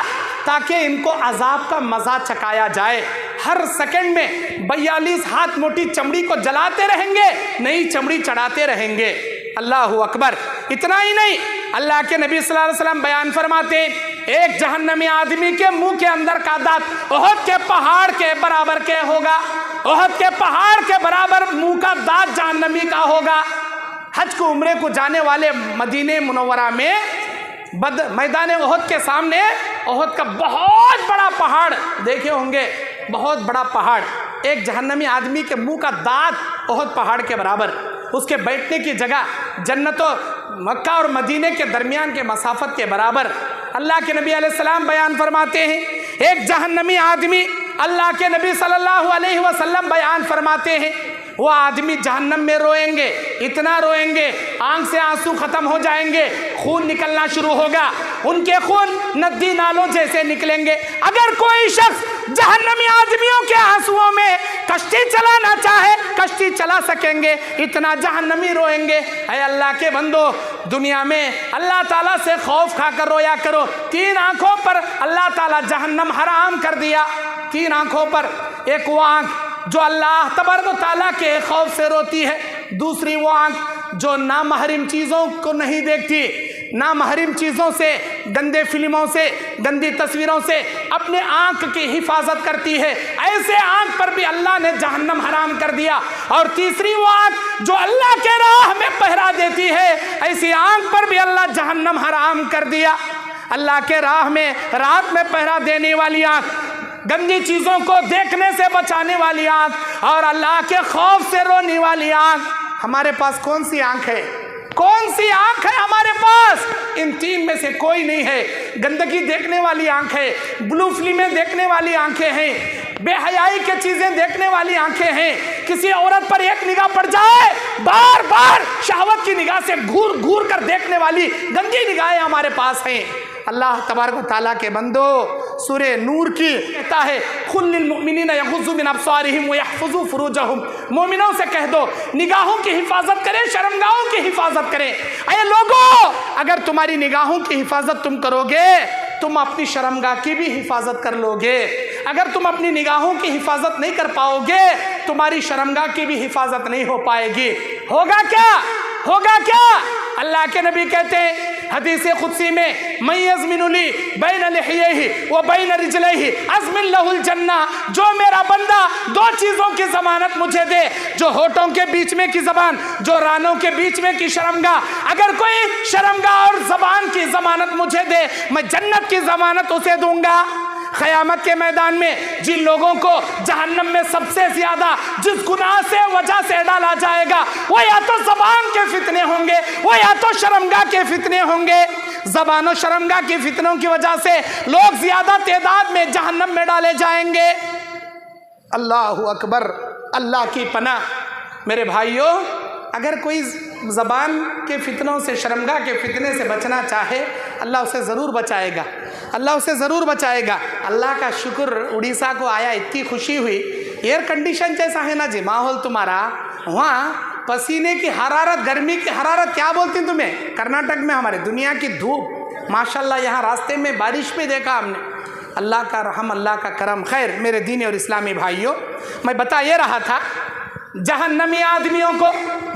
ताकि इनको अजाब का मज़ा चखाया जाए। हर सेकंड में 42 हाथ मोटी चमड़ी को जलाते रहेंगे, नई चमड़ी चढ़ाते रहेंगे। अल्लाह अकबर। इतना ही नहीं, अल्लाह के नबी सल्लल्लाहु अलैहि वसल्लम बयान फरमाते, एक जहन्नमी आदमी के मुंह के अंदर का दांत ओहद के पहाड़ के बराबर के होगा। ओहद के पहाड़ के बराबर मुंह का दांत जहन्नमी का होगा। हज को उम्रे को जाने वाले मदीने मुनव्वरा में मैदान ओहद के सामने ओहद का बहुत बड़ा पहाड़ देखे होंगे, बहुत बड़ा पहाड़, एक जहन्नमी आदमी के मुंह का दांत ओहद पहाड़ के बराबर। उसके बैठने की जगह जन्नत मक्का और मदीने के दरमियान के मसाफत के बराबर। अल्लाह के नबी अलैहिस्सलाम बयान फरमाते हैं, एक जहन्नमी आदमी, अल्लाह के नबी सल्लल्लाहु अलैहि वसल्लम बयान फरमाते हैं, वो आदमी जहन्नम में रोएंगे, इतना रोएंगे, आंख से आंसू खत्म हो जाएंगे, खून निकलना शुरू होगा, उनके खून नदी नालों जैसे निकलेंगे। अगर कोई शख्स जहन्नमी आदमियों के आंसुओं में कश्ती चलाना चाहे, कश्ती चला सकेंगे, इतना जहन्नमी रोएंगे। ऐ अल्लाह के बंदो, दुनिया में अल्लाह ताला से खौफ खाकर रोया करो। 3 आंखों पर अल्लाह ताला जहन्नम हराम कर दिया। 3 आंखों पर, एक वो आंख जो अल्लाह तबारक ताला के खौफ से रोती है, दूसरी वो आंख जो नामहरीम चीज़ों को नहीं देखती, नामहरीम चीज़ों से, गंदे फिल्मों से, गंदी तस्वीरों से अपने आंख की हिफाजत करती है। ऐसे आंख पर भी अल्लाह ने जहन्नम हराम कर दिया। और तीसरी वो आंख जो अल्लाह के राह में पहरा देती है, ऐसी आंख पर भी अल्लाह जहन्नम हराम कर दिया। अल्लाह के राह में रात में पहरा देने वाली आंख गंदी चीजों को देखने से बचाने वाली आंख और अल्लाह के खौफ से रोने वाली आंख। हमारे पास कौन सी आंख है? कौन सी आंख है हमारे पास? इन तीन में से कोई नहीं है। गंदगी देखने वाली आंख है, ब्लू फिल्में देखने वाली आंखें हैं, बेहयाई के चीजें देखने वाली आंखें हैं। किसी औरत पर एक निगाह पड़ जाए, बार बार शहवत की निगाह से घूर घूर कर देखने वाली गंदी निगाहें हमारे पास हैं। अल्लाह तबारक व तआला के बंदो, सूरे नूर की कहता है, कुल लिल मुमिनीना यग़ुज़्ज़ू मिन अब्सारिहिम व यहफ़ज़ू फ़ुरूजहुम। मोमिनों से कह दो निगाहों की हिफाजत करें, शर्मगाहों की हिफाजत करें। अये लोगों, अगर तुम्हारी निगाहों की हिफाजत तुम करोगे, तुम अपनी शर्मगाह की भी हिफाजत कर लोगे। अगर तुम अपनी निगाहों की हिफाजत नहीं कर पाओगे, तुम्हारी शर्मगाह की भी हिफाजत नहीं हो पाएगी। होगा क्या? होगा क्या? अल्लाह के नबी कहते हैं हदीस कुदसी में, मैं यज़मिनुली बैन लिहियही व बैन रिजलैही अज़मिन लहुल जन्ना। जो मेरा बंदा दो चीज़ों की ज़मानत मुझे दे, जो होठों के बीच में की ज़बान, जो रानों के बीच में की शर्मगाह, अगर कोई शर्मगाह और ज़बान की ज़मानत मुझे दे, मैं जन्नत की ज़मानत उसे दूंगा। क़यामत के मैदान में जिन लोगों को जहन्नम में सबसे ज्यादा जिस गुनाह से वजह से डाला जाएगा, वो या तो ज़बान के फितने होंगे, वो या तो शर्मगाह के फितने होंगे। ज़बान और शर्मगाह की फितनों की वजह से लोग ज्यादा तादाद में जहन्नम में डाले जाएंगे। अल्लाहु अकबर, अल्लाह की पनाह। मेरे भाइयों, अगर कोई ज़बान के फितनों से, शर्मगाह के फितने से बचना चाहे, अल्लाह उसे ज़रूर बचाएगा, अल्लाह उसे ज़रूर बचाएगा। अल्लाह का शुक्र, उड़ीसा को आया, इतनी खुशी हुई। एयर कंडीशन जैसा है ना जी माहौल तुम्हारा, वहाँ पसीने की हरारत, गर्मी की हरारत क्या बोलती तुम्हें? कर्नाटक में हमारे दुनिया की धूप, माशाल्लाह। यहाँ रास्ते में बारिश भी देखा हमने। अल्लाह का रहम, अल्लाह का करम। खैर मेरे दीनी और इस्लामी भाइयों, मैं बता ये रहा था, जहन्नमी आदमियों को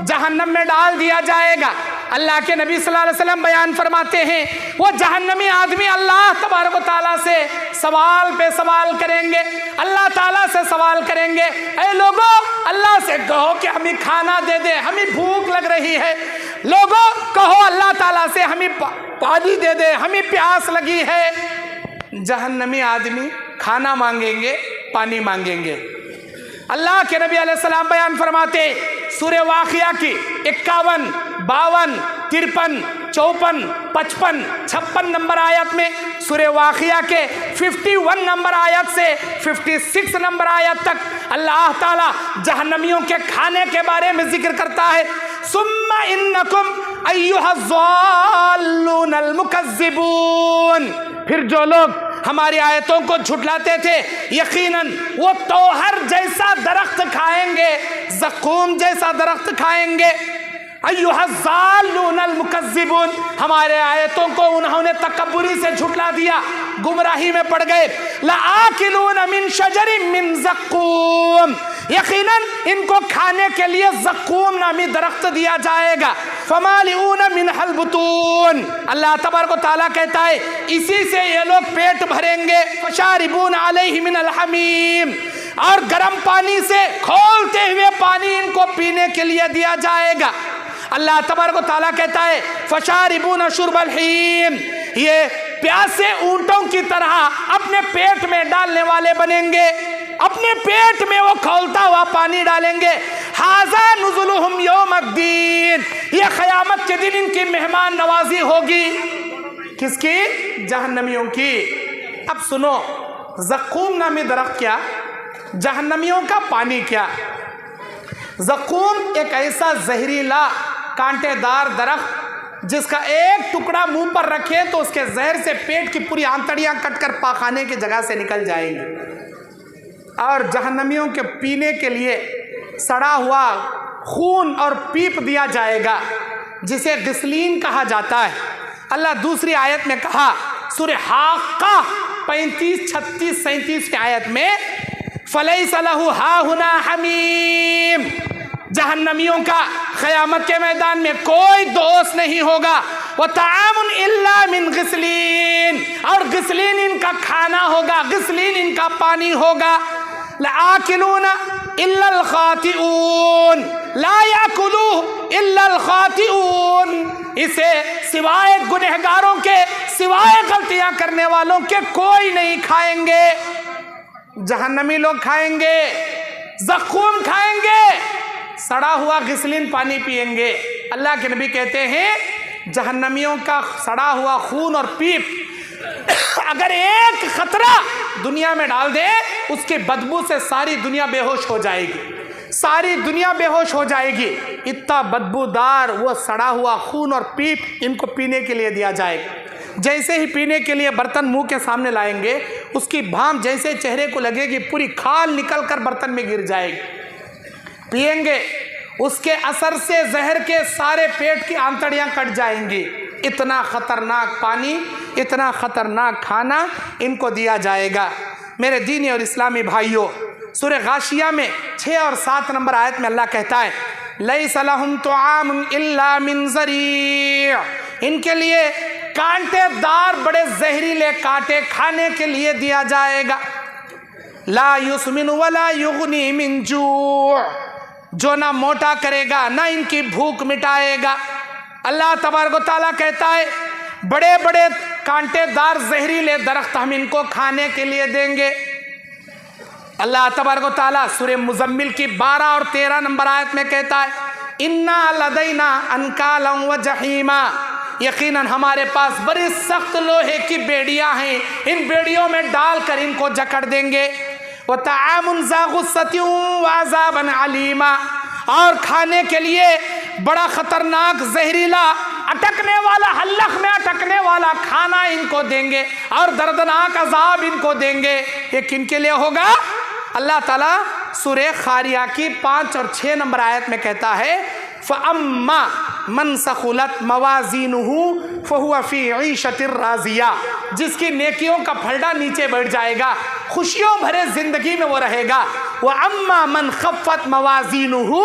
जहन्नम में डाल दिया जाएगा। अल्लाह के नबी सल्लल्लाहु अलैहि वसल्लम बयान फरमाते हैं, वो जहन्नमी आदमी अल्लाह तबारक व तआला से सवाल पे सवाल करेंगे। अल्लाह ताला से सवाल करेंगे, ऐ लोगों, अल्लाह से कहो कि हमें खाना दे दे, हमें भूख लग रही है। लोगों कहो अल्लाह ताला से हमें पानी दे दे, हमें प्यास लगी है। जहन्नमी आदमी खाना मांगेंगे, पानी मांगेंगे। अल्लाह के नबी अलैहिस्सलाम बयान फरमाते, सूरे वाक़िया की 51, 52, 53, 54, 55, 56 नंबर आयत में, सूरे वाक़िया के 51 नंबर आयत से 56 नंबर आयत तक अल्लाह ताला जहन्नमियों के खाने के बारे में जिक्र करता है। सुम्मा इन्नकुम अय्युहज़्ज़ाल्लूनल मुकज़्ज़िबून। फिर जो लोग हमारी आयतों को झुठलाते थे, यकीनन वो तोहर जैसा दरख्त खाएंगे, ज़क़ूम जैसा दरख्त खाएंगे। अय्युहज़्ज़ाल्लूनल मुकज़्ज़िबून, हमारे आयतों को उन्होंने तकब्बुरी से झुठला दिया, गुमराही में पड़ गए। लआकिलून मिन शजरिन मिन ज़क़ूम, यकीनन इनको खाने के लिए ज़क़ूम नामी दरख्त दिया जाएगा। फमालिऊन मिनहल बुतून, अल्लाह तबारक व तआला कहता है इसी से ये लोग पेट भरेंगे। फशारिबून अलैहि मिनल हमीम, और गर्म पानी से खौलते हुए पानी इनको पीने के लिए दिया जाएगा। अल्लाह तबारक व तआला कहता है फशारिबून शुर्बल हीम, ये प्यासे ऊंटों की तरह अपने पेट में डालने वाले बनेंगे, अपने पेट में वो खौलता हुआ पानी डालेंगे। हाज़ा नुज़ुलुहुम यौमद्दीन, ये क़यामत के दिन इनकी मेहमान नवाजी होगी। किसकी? जहन्नमियों की। अब सुनो, ज़क़ूम नामी दरख्त क्या, जहन्नमियों का पानी क्या। ज़क़ूम एक ऐसा जहरीला कांटेदार दरख्त जिसका एक टुकड़ा मुंह पर रखे तो उसके जहर से पेट की पूरी आंतड़ियां कटकर पाखाने की जगह से निकल जाएंगी। और जहन्नमियों के पीने के लिए सड़ा हुआ खून और पीप दिया जाएगा, जिसे गिस्लीन कहा जाता है। अल्लाह दूसरी आयत में कहा, सूरह हाक़ा 35, 36, 37 की आयत में, फलैसा लहू हाहुना हमीम, जहन्नमियों का क़यामत के मैदान में कोई दोस्त नहीं होगा। व तामुन इल्ला मिन गिस्लीन, और गिस्लीन इनका खाना होगा, गिस्लीन इनका पानी होगा। लाकिलून इल्लल खातिऊन ला याकुलूहु इल्लल खातिऊन, इसे सिवाय गुनहगारों के, सिवाय गलतियां करने वालों के कोई नहीं खाएंगे। जहन्नमी लोग खाएंगे, ज़क़ूम खाएंगे, सड़ा हुआ घिसलिन पानी पिएंगे। अल्लाह के नबी कहते हैं जहन्नमियों का सड़ा हुआ खून और पीप अगर एक खतरा दुनिया में डाल दे, उसकी बदबू से सारी दुनिया बेहोश हो जाएगी, सारी दुनिया बेहोश हो जाएगी। इतना बदबूदार वो सड़ा हुआ खून और पीप इनको पीने के लिए दिया जाएगा। जैसे ही पीने के लिए बर्तन मुंह के सामने लाएंगे, उसकी भाप जैसे चेहरे को लगेगी, पूरी खाल निकल कर बर्तन में गिर जाएगी। पिएंगे, उसके असर से जहर के सारे पेट की आंतड़ियां कट जाएंगी। इतना खतरनाक पानी, इतना खतरनाक खाना इनको दिया जाएगा। मेरे दीनी और इस्लामी भाइयों, सूरह गाशिया में 6 और 7 नंबर आयत में अल्लाह कहता है लैसा लहुम तुआमुन इल्ला मिन ज़री', इनके लिए कांटेदार बड़े जहरीले कांटे खाने के लिए दिया जाएगा। ला युस्मिन वला युगनी मिन जू', जो ना मोटा करेगा ना इनकी भूख मिटाएगा। अल्लाह तबारक व तआला कहता है बड़े बड़े कांटेदार जहरीले दरख्त हम इनको खाने के लिए देंगे। अल्लाह तबारक व तआला सूरह मुज़म्मिल की 12 और 13 नंबर आयत में कहता है इन्ना लदैना अनकालन व जहीमा, यकीनन हमारे पास बड़ी सख्त लोहे की बेड़ियां हैं, इन बेड़ियों में डालकर इनको जकड़ देंगे। व तआमुन ज़ा गुस्सतिन व अज़ाबन अलीमा, और खाने के लिए बड़ा खतरनाक जहरीला अटकने वाला, हल्लक में अटकने वाला खाना इनको देंगे और दर्दनाक अजाब इनको देंगे। ये किन के लिए होगा? अल्लाह ताला सूरह खारिया की 5 और 6 नंबर आयत में कहता है फ़अम्मा मन सख़ुलत मवाज़ीनुहु फ़हुवा फ़ी ईशतिर राज़िया, जिसकी नेकियों का फलड़ा नीचे बढ़ जाएगा, खुशियों भरे ज़िंदगी में वो रहेगा। व अम्मा मन ख़फ़्फ़त मवाज़ीनुहु,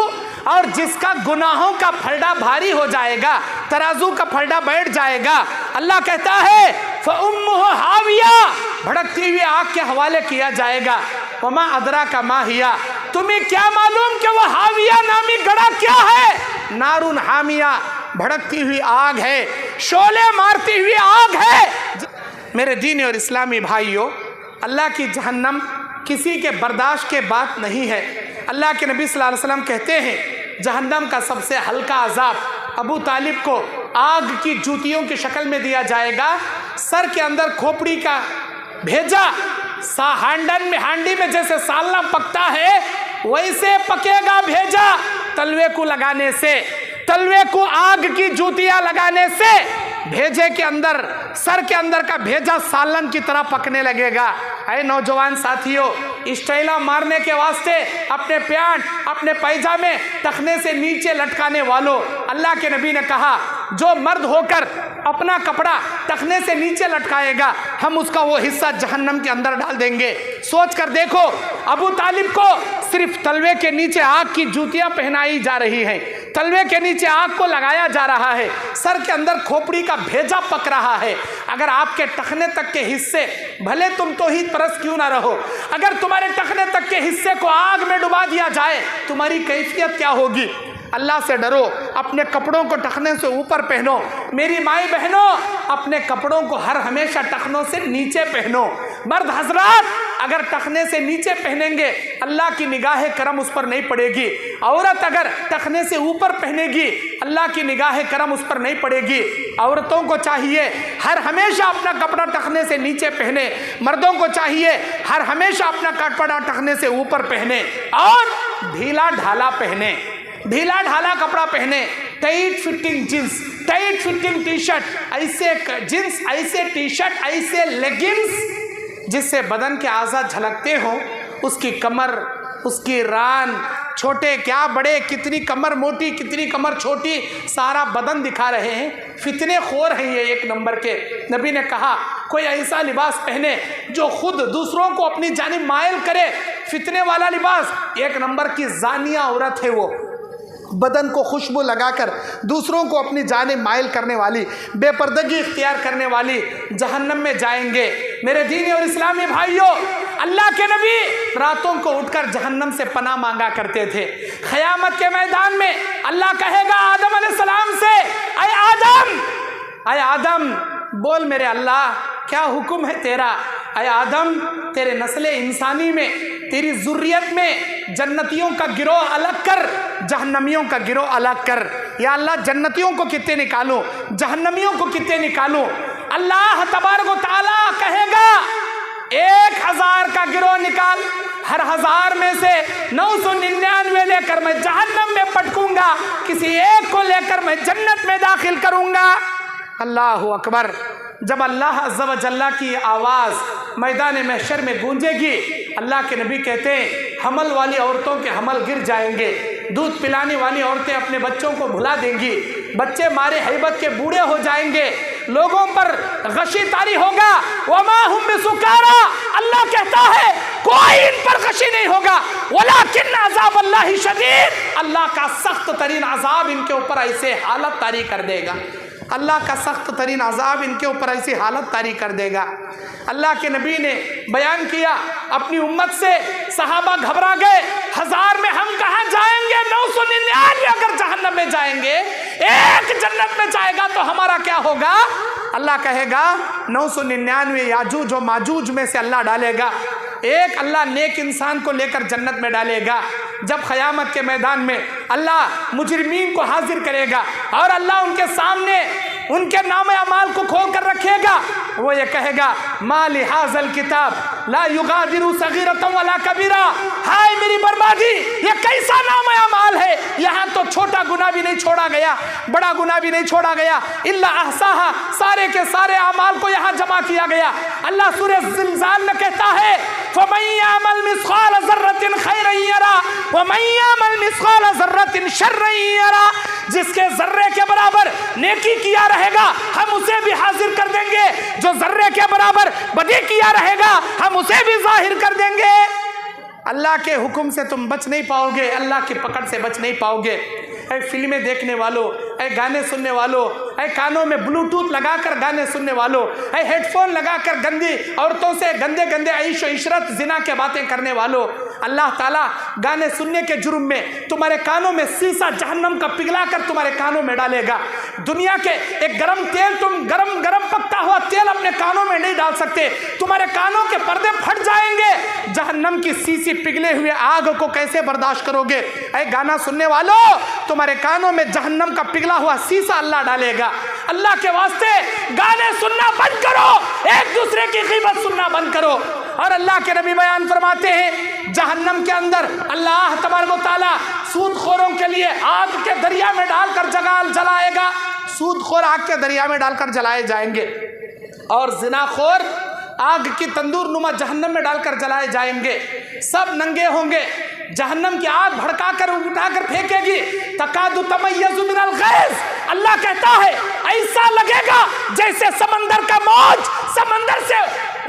और जिसका गुनाहों का फलड़ा भारी हो जाएगा, तराजू का फलड़ा बैठ जाएगा, अल्लाह कहता है फ़उम्मुहु हाविया, भड़कती हुई आग के हवाले किया जाएगा। वमा अदरा का माहिया, तुम्हें क्या मालूम कि वह हाविया नामी गड़ा क्या है? नारुन हामिया, भड़कती हुई आग है, शोले मारती हुई आग है। मेरे दीनी और इस्लामी भाइयों, अल्लाह की जहन्नम किसी के बर्दाश्त के बात नहीं है। अल्लाह के नबी सल्लल्लाहु अलैहि वसल्लम कहते हैं जहन्नम का सबसे हल्का अजाब अबू तालिब को आग की जूतियों की शक्ल में दिया जाएगा। सर के अंदर खोपड़ी का भेजा हांडी में जैसे सालना पकता है वैसे पकेगा भेजा, तलवे को लगाने से, तलवे को आग की जूतियां लगाने से भेजे के अंदर, सर के अंदर का भेजा सालन की तरह पकने लगेगा। अरे नौजवान साथियों, स्टाइला मारने के वास्ते अपने पैंट, अपने पैजामे टखने से नीचे लटकाने वालों, अल्लाह के नबी ने कहा जो मर्द होकर अपना कपड़ा टखने से नीचे लटकाएगा, हम उसका वो हिस्सा जहन्नम के अंदर डाल देंगे। सोच कर देखो, अबू तालिब को सिर्फ तलवे के नीचे आग की जूतियां पहनाई जा रही हैं, तलवे के नीचे आग को लगाया जा रहा है, सर के अंदर खोपड़ी का भेजा पक रहा है। अगर आपके टखने तक के हिस्से, भले तुम तो ही परस क्यों ना रहो, अगर तुम्हारे टखने तक के हिस्से को आग में डुबा दिया जाए, तुम्हारी कैफियत क्या होगी? अल्लाह से डरो, अपने कपड़ों को टखने से ऊपर पहनो। मेरी माई बहनों, अपने कपड़ों को हर हमेशा टखनों से नीचे पहनो। मर्द हजरात, अगर टखने से नीचे पहनेंगे अल्लाह की निगाह करम उस पर नहीं पड़ेगी। औरत अगर टखने से ऊपर पहनेगी अल्लाह की निगाह करम उस पर नहीं पड़ेगी। औरतों को चाहिए हर हमेशा अपना कपड़ा टखने से नीचे पहने, मर्दों को चाहिए हर हमेशा अपना कपड़ा टखने से ऊपर पहने और ढीला ढाला पहने, ढीला ढाला कपड़ा पहने। Tight fitting jeans, tight fitting T shirt, ऐसे जींस, ऐसे टी शर्ट, ऐसे लेगिंग्स जिससे बदन के आज़ाद झलकते हो। उसकी कमर, उसकी रान, छोटे क्या बड़े, कितनी कमर मोटी कितनी कमर छोटी, सारा बदन दिखा रहे हैं। फितने खोर हैं ये एक नंबर के। नबी ने कहा कोई ऐसा लिबास पहने जो खुद दूसरों को अपनी जानिब मायल करे। फितने वाला लिबास, एक नंबर की जानिया औरत है वो, बदन को खुशबू लगाकर दूसरों को अपनी जानिब मायल करने वाली, बेपर्दगी इख्तियार करने वाली, जहन्नम में जाएंगे। मेरे दीनी और इस्लामी भाइयों, अल्लाह के नबी रातों को उठकर जहन्नम से पनाह मांगा करते थे। क़यामत के मैदान में अल्लाह कहेगा आदम अलैहिस्सलाम से, अय आदम बोल मेरे अल्लाह क्या हुक्म है तेरा। ऐ आदम, तेरे नस्ले इंसानी में, तेरी ज़ुर्रियत में जन्नतियों का गिरोह अलग कर, जहन्नमियों का गिरोह अलग कर। या अल्लाह, जन्नतियों को कितने निकालूं, जहन्नमियों को कितने निकालूं? अल्लाह तबारक व तआला कहेगा 1000 का गिरोह निकाल, हर 1000 में से 999 लेकर मैं जहन्नम में पटकूंगा, किसी एक को लेकर मैं जन्नत में दाखिल करूंगा। अल्लाह अकबर। जब अल्लाह अज़्ज़ा व जल्ला की आवाज़ मैदान महशर में गूंजेगी, अल्लाह के नबी कहते हैं हमल वाली औरतों के हमल गिर जाएंगे, दूध पिलाने वाली औरतें अपने बच्चों को भुला देंगी, बच्चे मारे हैबत के बूढ़े हो जाएंगे, लोगों पर गशी तारी होगा। वमा हुम बिसुकारा, अल्लाह कहता है कोई इन पर गशी नहीं होगा। वलाकिन अज़ाब अल्लाहि शदीद, अल्लाह का सख्त तरीन अजाब इनके ऊपर ऐसे हालत तारी कर देगा, अल्लाह का सख्त तरीन अजाब इनके ऊपर ऐसी हालत तारी कर देगा। अल्लाह के नबी ने बयान किया अपनी उम्मत से, सहाबा घबरा गए, 1000 में हम कहाँ जाएंगे, 999 अगर जहन्नम में जाएंगे, एक जन्नत में जाएगा तो हमारा क्या होगा? अल्लाह कहेगा 999 याजूज और माजूज में से अल्लाह डालेगा, एक अल्लाह नेक इंसान को लेकर जन्नत में डालेगा। जब क़यामत के मैदान में अल्लाह मुजरिमीन को हाजिर करेगा और अल्लाह उनके सामने उनके नाम अमाल को खोल कर रखेगा, वो ये कहेगा माली हाज़ल किताब ला युगादिरु सगीरतन वला कबीरा, हाय मेरी बर्बादी, ये कैसा नाम अमाल है, यहाँ तो छोटा गुनाह भी नहीं छोड़ा गया, बड़ा गुनाह भी नहीं छोड़ा गया, इल्ला अहसाहा, सारे के सारे अमाल को यहाँ जमा किया गया। अल्लाह सूरह ज़िलज़ाल में कहता है फमन यअमल मिस्क़ाल ज़र्रतिन खैरन यरा वमन यअमल मिस्क़ाल ज़र्रतिन शर्रन यरा, जिसके जर्रे के बराबर नेकी किया रहेगा हम उसे भी हाजिर कर देंगे, जो जर्रे के बराबर बदी किया रहेगा हम उसे भी जाहिर कर देंगे। अल्लाह के हुक्म से तुम बच नहीं पाओगे, अल्लाह की पकड़ से बच नहीं पाओगे। ऐ फिल्में देखने वालों, ऐ गाने सुनने वालों, ऐ कानों में ब्लूटूथ लगाकर गाने सुनने वालों, ऐ हेडफोन लगाकर गंदी औरतों से गंदे गंदे ऐश व इशरत जिना के बातें करने वालों, अल्लाह ताला गाने सुनने के जुर्म में तुम्हारे कानों में सीसा जहन्नम का पिघलाकर तुम्हारे कानों में डालेगा। दुनिया के एक गरम तेल, तुम गरम गरम पकता हुआ तेल अपने कानों में नहीं डाल सकते, तुम्हारे कानों के पर्दे फट जाएंगे। जहन्नम की सीसी पिघले हुए आग को कैसे बर्दाश्त करोगे? ऐ गाना सुनने वालों, तुम्हारे कानों में जहन्नम का पिघला हुआ सीसा अल्लाह डालेगा। अल्लाह के वास्ते गाने सुनना बंद करो, एक दूसरे की ग़ीबत सुनना बंद करो। और अल्लाह के नबी बयान फरमाते हैं जहन्नम के अंदर अल्लाह तबारक व तआला सूदखोरों के लिए आग के दरिया में डालकर जलाएगा, सूदखोर आग के दरिया में डालकर जलाए जाएंगे और जिनाखोर आग की तंदूर नुमा जहन्नम में डालकर जलाए जाएंगे। सब नंगे होंगे, जहन्नम की आग भड़काकर उठाकर फेंकेगी। तकादु तमय्यज़ु मिनल गैज़, अल्लाह कहता है ऐसा लगेगा जैसे समंदर का मौज समंदर से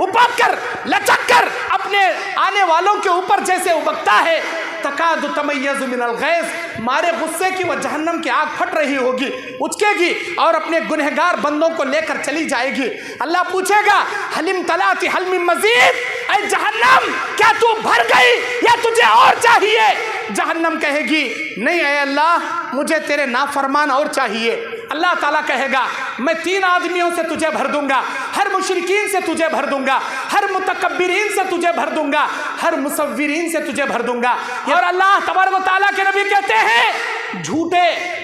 उपक कर लचक कर अपने आने वालों के ऊपर जैसे उबकता है। तकादु तमय्यज़ु मिनल गैज़, मारे गुस्से की वह जहन्नम की आग फट रही होगी, उचकेगी और अपने गुनहगार बंदों को लेकर चली जाएगी। अल्लाह पूछेगा हलिम तलाती हल मिन मज़ीद, ऐ जहन्नम क्या तू भर गई या तुझे और चाहिए? जहन्नम कहेगी नहीं ऐ अल्लाह, मुझे तेरे नाफरमान और चाहिए। अल्लाह ताला कहेगा मैं 3 आदमियों से तुझे भर दूंगा, हर मुशरिकीन से तुझे भर दूंगा, हर मुतकब्बिरीन से तुझे भर दूंगा, हर मुसव्विरीन से तुझे भर दूंगा। और अल्लाह तबारक व तआला के नबी कहते हैं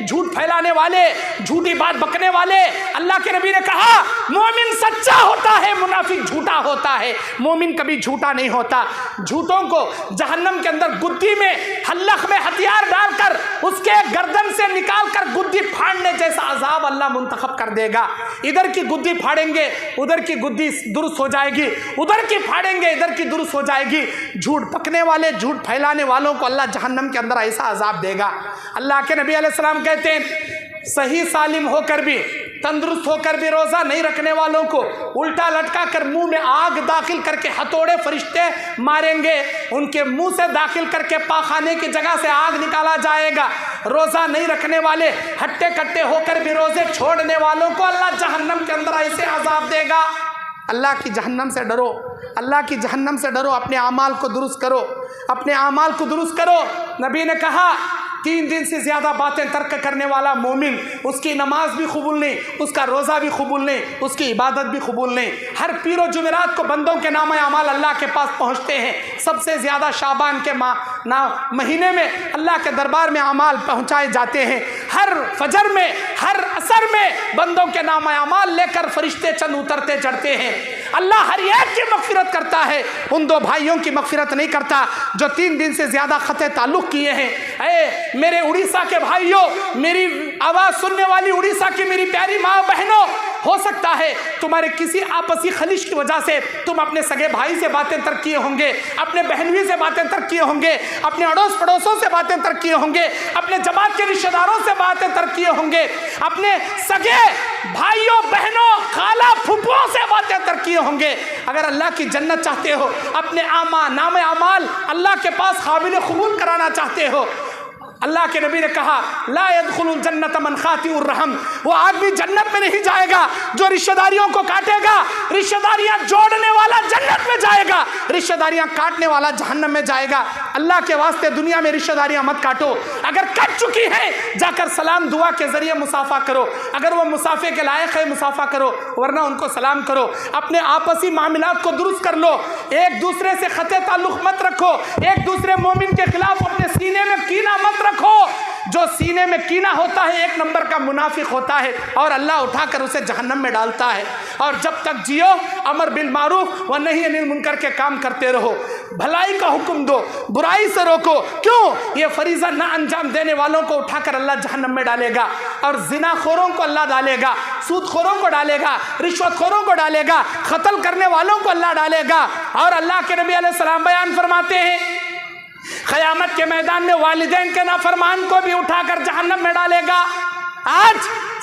झूठ फैलाने वाले, झूठी बात बकने वाले, अल्लाह के नबी ने कहा मोमिन सच्चा होता है, मुनाफिक झूठा होता है, मोमिन कभी झूठा नहीं होता। झूठों को जहन्नम के अंदर गुद्दी में हल्लक में हथियार डालकर उसके गर्दन से निकालकर गुद्दी फाड़ने जैसा अजाब अल्लाह मुंतखब कर देगा। इधर की गुद्दी फाड़ेंगे उधर की गुद्दी दुरुस्त हो जाएगी, उधर की फाड़ेंगे इधर की दुरुस्त हो जाएगी। झूठ पकने वाले, झूठ फैलाने वालों को अल्लाह जहन्नम के अंदर ऐसा अजाब देगा। अल्लाह के नबी अलैहिस्सलाम कहते हैं सही सालिम होकर भी, तंदुरुस्त होकर भी रोज़ा नहीं रखने वालों को उल्टा लटका कर मुंह में आग दाखिल करके हथौड़े फरिश्ते मारेंगे, उनके मुंह से दाखिल करके पाखाने की जगह से आग निकाला जाएगा। रोज़ा नहीं रखने वाले हट्टे कट्टे होकर भी रोज़े छोड़ने वालों को अल्लाह जहन्नम के अंदर ऐसे अजाब देगा। अल्लाह की जहन्नम से डरो, अल्लाह की जहन्नम से डरो, अपने आमाल को दुरुस्त करो, अपने आमाल को दुरुस्त करो। नबी ने कहा 3 दिन से ज़्यादा बातें तर्क करने वाला मोमिन, उसकी नमाज भी कबूल नहीं, उसका रोज़ा भी कबूल नहीं, उसकी इबादत भी कबूल नहीं। हर पीर व जुमेरात को बंदों के नाम अमाल अल्लाह के पास पहुँचते हैं। सबसे ज़्यादा शाबान के महीने में अल्लाह के दरबार में अमाल पहुँचाए जाते हैं। हर फजर में, हर असर में बंदों के नाम अमाल लेकर फरिश्ते चंद उतरते चढ़ते हैं। अल्लाह हर एक की मग़फ़िरत करता है, उन 2 भाइयों की मग़फ़िरत नहीं करता जो 3 दिन से ज़्यादा ख़ते ताल्लुक़ किए हैं। मेरे उड़ीसा के भाइयों, मेरी आवाज़ सुनने वाली उड़ीसा की मेरी प्यारी माँ बहनों, हो सकता है तुम्हारे किसी आपसी खलिश की वजह से तुम अपने सगे भाई से बातें तर्क किए होंगे, अपने बहनोई से बातें तर्क किए होंगे, अपने अड़ोस पड़ोसों से बातें तर्क किए होंगे, अपने जमात के रिश्तेदारों से बातें तर्क किए होंगे, अपने सगे भाइयों बहनों खाला फुफुओं से बातें तर्क किए होंगे। अगर अल्लाह की जन्नत चाहते हो, अपने नाम अमाल अल्लाह के पास काबिल कबूल कराना चाहते हो, अल्लाह के नबी ने कहा ला यदखुलुल जन्नत मन खातिउर रहम, वो आदमी जन्नत में नहीं जाएगा जो रिश्तेदारियों को काटेगा। रिश्तेदारियां जोड़ने वाला जन्नत में जाएगा, रिश्तेदारियां काटने वाला जहन्नम में जाएगा। अल्लाह के वास्ते दुनिया में रिश्तेदारियां मत काटो। अगर कट चुकी है जाकर सलाम दुआ के जरिए मुसाफा करो, अगर वो मुसाफे के लायक है मुसाफा करो, वरना उनको सलाम करो। अपने आपसी मामलात को दुरुस्त कर लो, एक दूसरे से खते ताल्लुक मत रखो, एक दूसरे मोमिन के खिलाफ अपने सीने में कीना मत रखो। जो सीने में कीना होता है 1 नंबर का मुनाफिक होता है और अल्लाह उठाकर उसे जहन्नम में डालता है। और जब तक जियो अमर बिल मारूफ व नही अनिल मुनकर के काम करते रहो, भलाई का हुक्म दो, बुराई से रोको। क्यों? ये फरीज़ा ना अंजाम देने वालों को उठाकर अल्लाह जहन्नम में डालेगा और जिनाखोरों को अल्लाह डालेगा, सूदखोरों को डालेगा, रिश्वतखोरों को डालेगा, कत्ल करने वालों को अल्लाह डालेगा। और अल्लाह के नबी अलैहिस्सलाम बयान फरमाते हैं क़यामत के मैदान में वालिदैन के नाफरमान को भी उठाकर जहन्नम में डालेगा। आज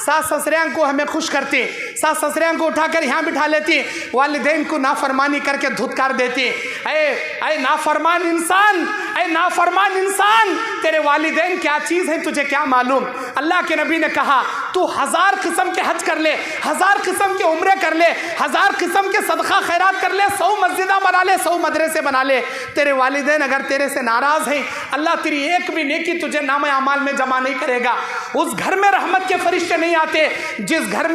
सास ससुरियां को हमें खुश करती, सास ससुरियां को उठाकर यहाँ बिठा लेती, वालिदैन को नाफरमानी करके धुतकार देती। अरे नाफरमान इंसान, अरे नाफरमान इंसान, तेरे वालिदैन क्या चीज़ है तुझे क्या मालूम। अल्लाह के नबी ने कहा तू 1000 किस्म के हज कर ले, 1000 किस्म के उम्रे कर ले, 1000 किस्म के सदका खैरात कर ले, 100 मस्जिदा बना ले, 100 मदरसे बना ले, तेरे वालिदैन अगर तेरे से नाराज़ हैं अल्लाह तेरी एक भी नेकी तुझे नाम अमाल में जमा नहीं करेगा। उस घर में रहमत के फरिश्ते नहीं आते जिस घर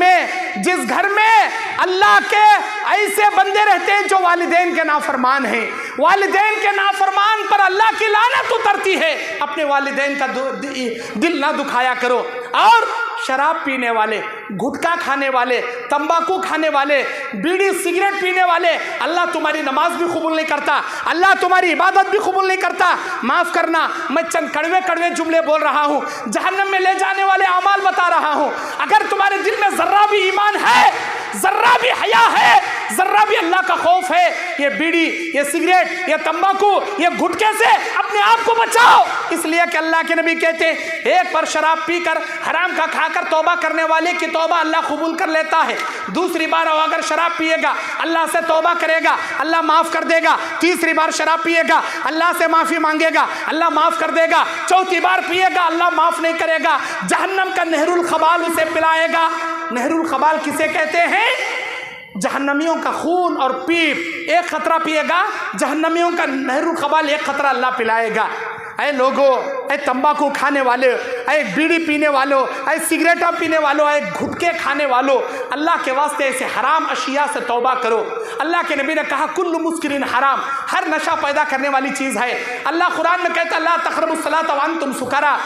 में अल्लाह के ऐसे बंदे रहते हैं जो वालिदैन के नाफरमान हैं। वालिदैन के नाफरमान पर अल्लाह की लानत उतरती है। अपने वालिदैन का दिल ना दुखाया करो। और शराब पीने वाले, गुटखा खाने वाले, तंबाकू खाने वाले, बीड़ी सिगरेट पीने वाले, अल्लाह तुम्हारी नमाज भी कबूल नहीं करता, अल्लाह तुम्हारी इबादत भी कबूल नहीं करता। माफ़ करना, मैं चंद कड़वे कड़वे जुमले बोल रहा हूँ, जहन्नम में ले जाने वाले अमाल बता रहा हूँ। अगर तुम्हारे दिल में ज़र्रा भी ईमान है, ज़र्रा भी हया है, ज़र्रा भी अल्लाह का खौफ है, ये बीड़ी, ये सिगरेट, ये तंबाकू, ये गुटखे से अपने आप को बचाओ। इसलिए कि अल्लाह के नबी कहते हैं एक बार शराब पीकर हराम का खाकर तौबा करने वाले की तौबा अल्लाह कबूल कर लेता है। दूसरी बार अगर शराब पिएगा अल्लाह से तौबा करेगा, अल्लाह माफ़ कर देगा। तीसरी बार शराब पिएगा अल्लाह से माफ़ी मांगेगा, अल्लाह माफ़ कर देगा। चौथी बार पिएगा अल्लाह माफ़ नहीं करेगा, जहन्नम का नहरुल खबाल उसे पिलाएगा। नहरुल खबाल किसे कहते हैं? जहन्नमियों का खून और पीप। एक खतरा पिएगा, जहन्नमियों का नहरुल खबाल एक खतरा अल्लाह पिलाएगा। ऐ लोगों, ऐ तंबाकू खाने वाले, ऐ बीड़ी पीने वालों, ऐ सिगरेटा पीने वालों, ऐ गुटखे खाने वालों, अल्लाह के वास्ते ऐसे हराम अशिया से तौबा करो। अल्लाह के नबी ने कहा कुल्लु मुस्किरिन हराम, हर नशा पैदा करने वाली चीज़ है। अल्लाह कुरान में कहता है ला तक़रबुस सलात व अंतुम सुकरा।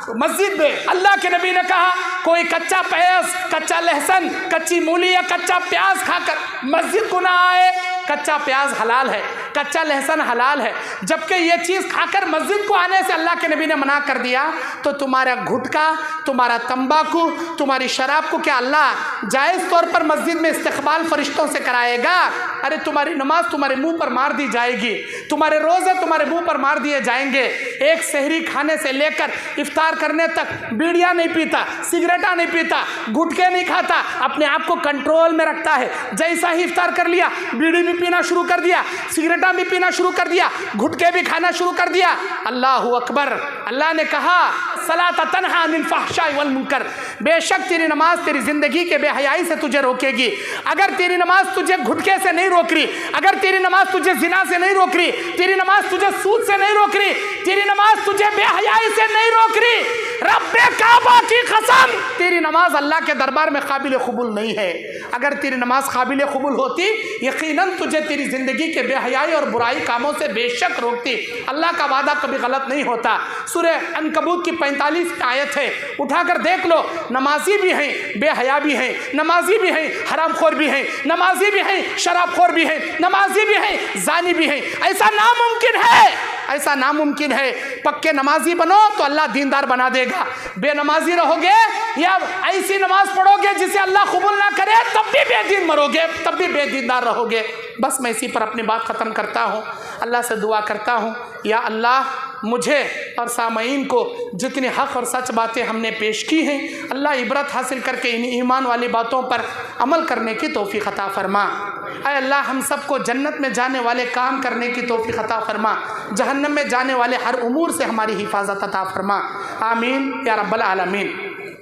मस्जिद में अल्लाह के नबी ने कहा कोई कच्चा प्याज, कच्चा लहसुन, कच्ची मूली या कच्चा प्याज खाकर मस्जिद को ना आए। कच्चा प्याज हलाल है, कच्चा लहसुन हलाल है, जबकि ये चीज़ खाकर मस्जिद को आने से अल्लाह के नबी ने मना कर दिया। तो तुम्हारा गुटखा, तुम्हारा तंबाकू, तुम्हारी शराब को क्या अल्लाह जायज़ तौर पर मस्जिद में इस्तकबाल फरिश्तों से कराएगा? अरे तुम्हारी नमाज तुम्हारे मुंह पर मार दी जाएगी, तुम्हारे रोज़े तुम्हारे मुंह पर मार दिए जाएंगे। एक सहरी खाने से लेकर इफ्तार करने तक बीड़ियाँ नहीं पीता, सिगरेटा नहीं पीता, गुटखे नहीं खाता, अपने आप को कंट्रोल में रखता है। जैसा ही इफ्तार कर लिया बीड़ी भी पीना शुरू कर दिया, सिगरेटा भी पीना शुरू कर दिया, गुटखे भी खाना शुरू कर दिया। अल्लाहु अकबर। अल्लाह ने कहा सलात तन्हा अनिल फहशाई वल मुनकर, बेशक तेरी नमाज तेरी ज़िंदगी के बेहयाई से तुझे रोकेगी। अगर तेरी नमाज तुझे घुटके से नहीं रोक रही, अगर तेरी नमाज तुझे जिना से नहीं रोक रही, तेरी नमाज तुझे सूद से नहीं रोक रही, तेरी नमाज तुझे बेहयाई से नहीं रोक रही, रब्बे काबा की कसम तेरी नमाज अल्लाह के दरबार में काबिल कबूल नहीं है। अगर तेरी नमाज काबिल कबूल होती, यकीनन तुझे तेरी ज़िंदगी के बेहयाई और बुराई कामों से बेशक रोकती। अल्लाह का वादा कभी गलत नहीं होता। सूरह अनकबूत की 45 आयत है, उठाकर देख लो। नमाजी भी हैं, बेहया भी हैं, नमाजी भी हैं, हरामखोर भी हैं, नमाजी भी हैं, शराबखोर भी हैं, नमाजी भी हैं, जानी भी हैं। ऐसा नामुमकिन है, ऐसा नामुमकिन है। पक्के नमाजी बनो तो अल्लाह दीनदार बना देगा। बेनमाजी रहोगे या ऐसी नमाज पढ़ोगे जिसे अल्लाह कबूल ना करे, तब भी बेदीन मरोगे, तब भी बेदीनदार रहोगे। बस मैं इसी पर अपनी बात ख़त्म करता हूँ। अल्लाह से दुआ करता हूँ, या अल्लाह मुझे और सामईन को जितनी हक़ और सच बातें हमने पेश की हैं, अल्लाह इबरत हासिल करके इन ईमान वाली बातों पर अमल करने की तौफ़ीक़ अता फ़रमा। ऐ अल्लाह हम सबको जन्नत में जाने वाले काम करने की तौफ़ीक़ अता फ़रमा, जहन्नम में जाने वाले हर उमूर से हमारी हिफाजत अता फ़रमा। आमीन या रब्बल आलमीन।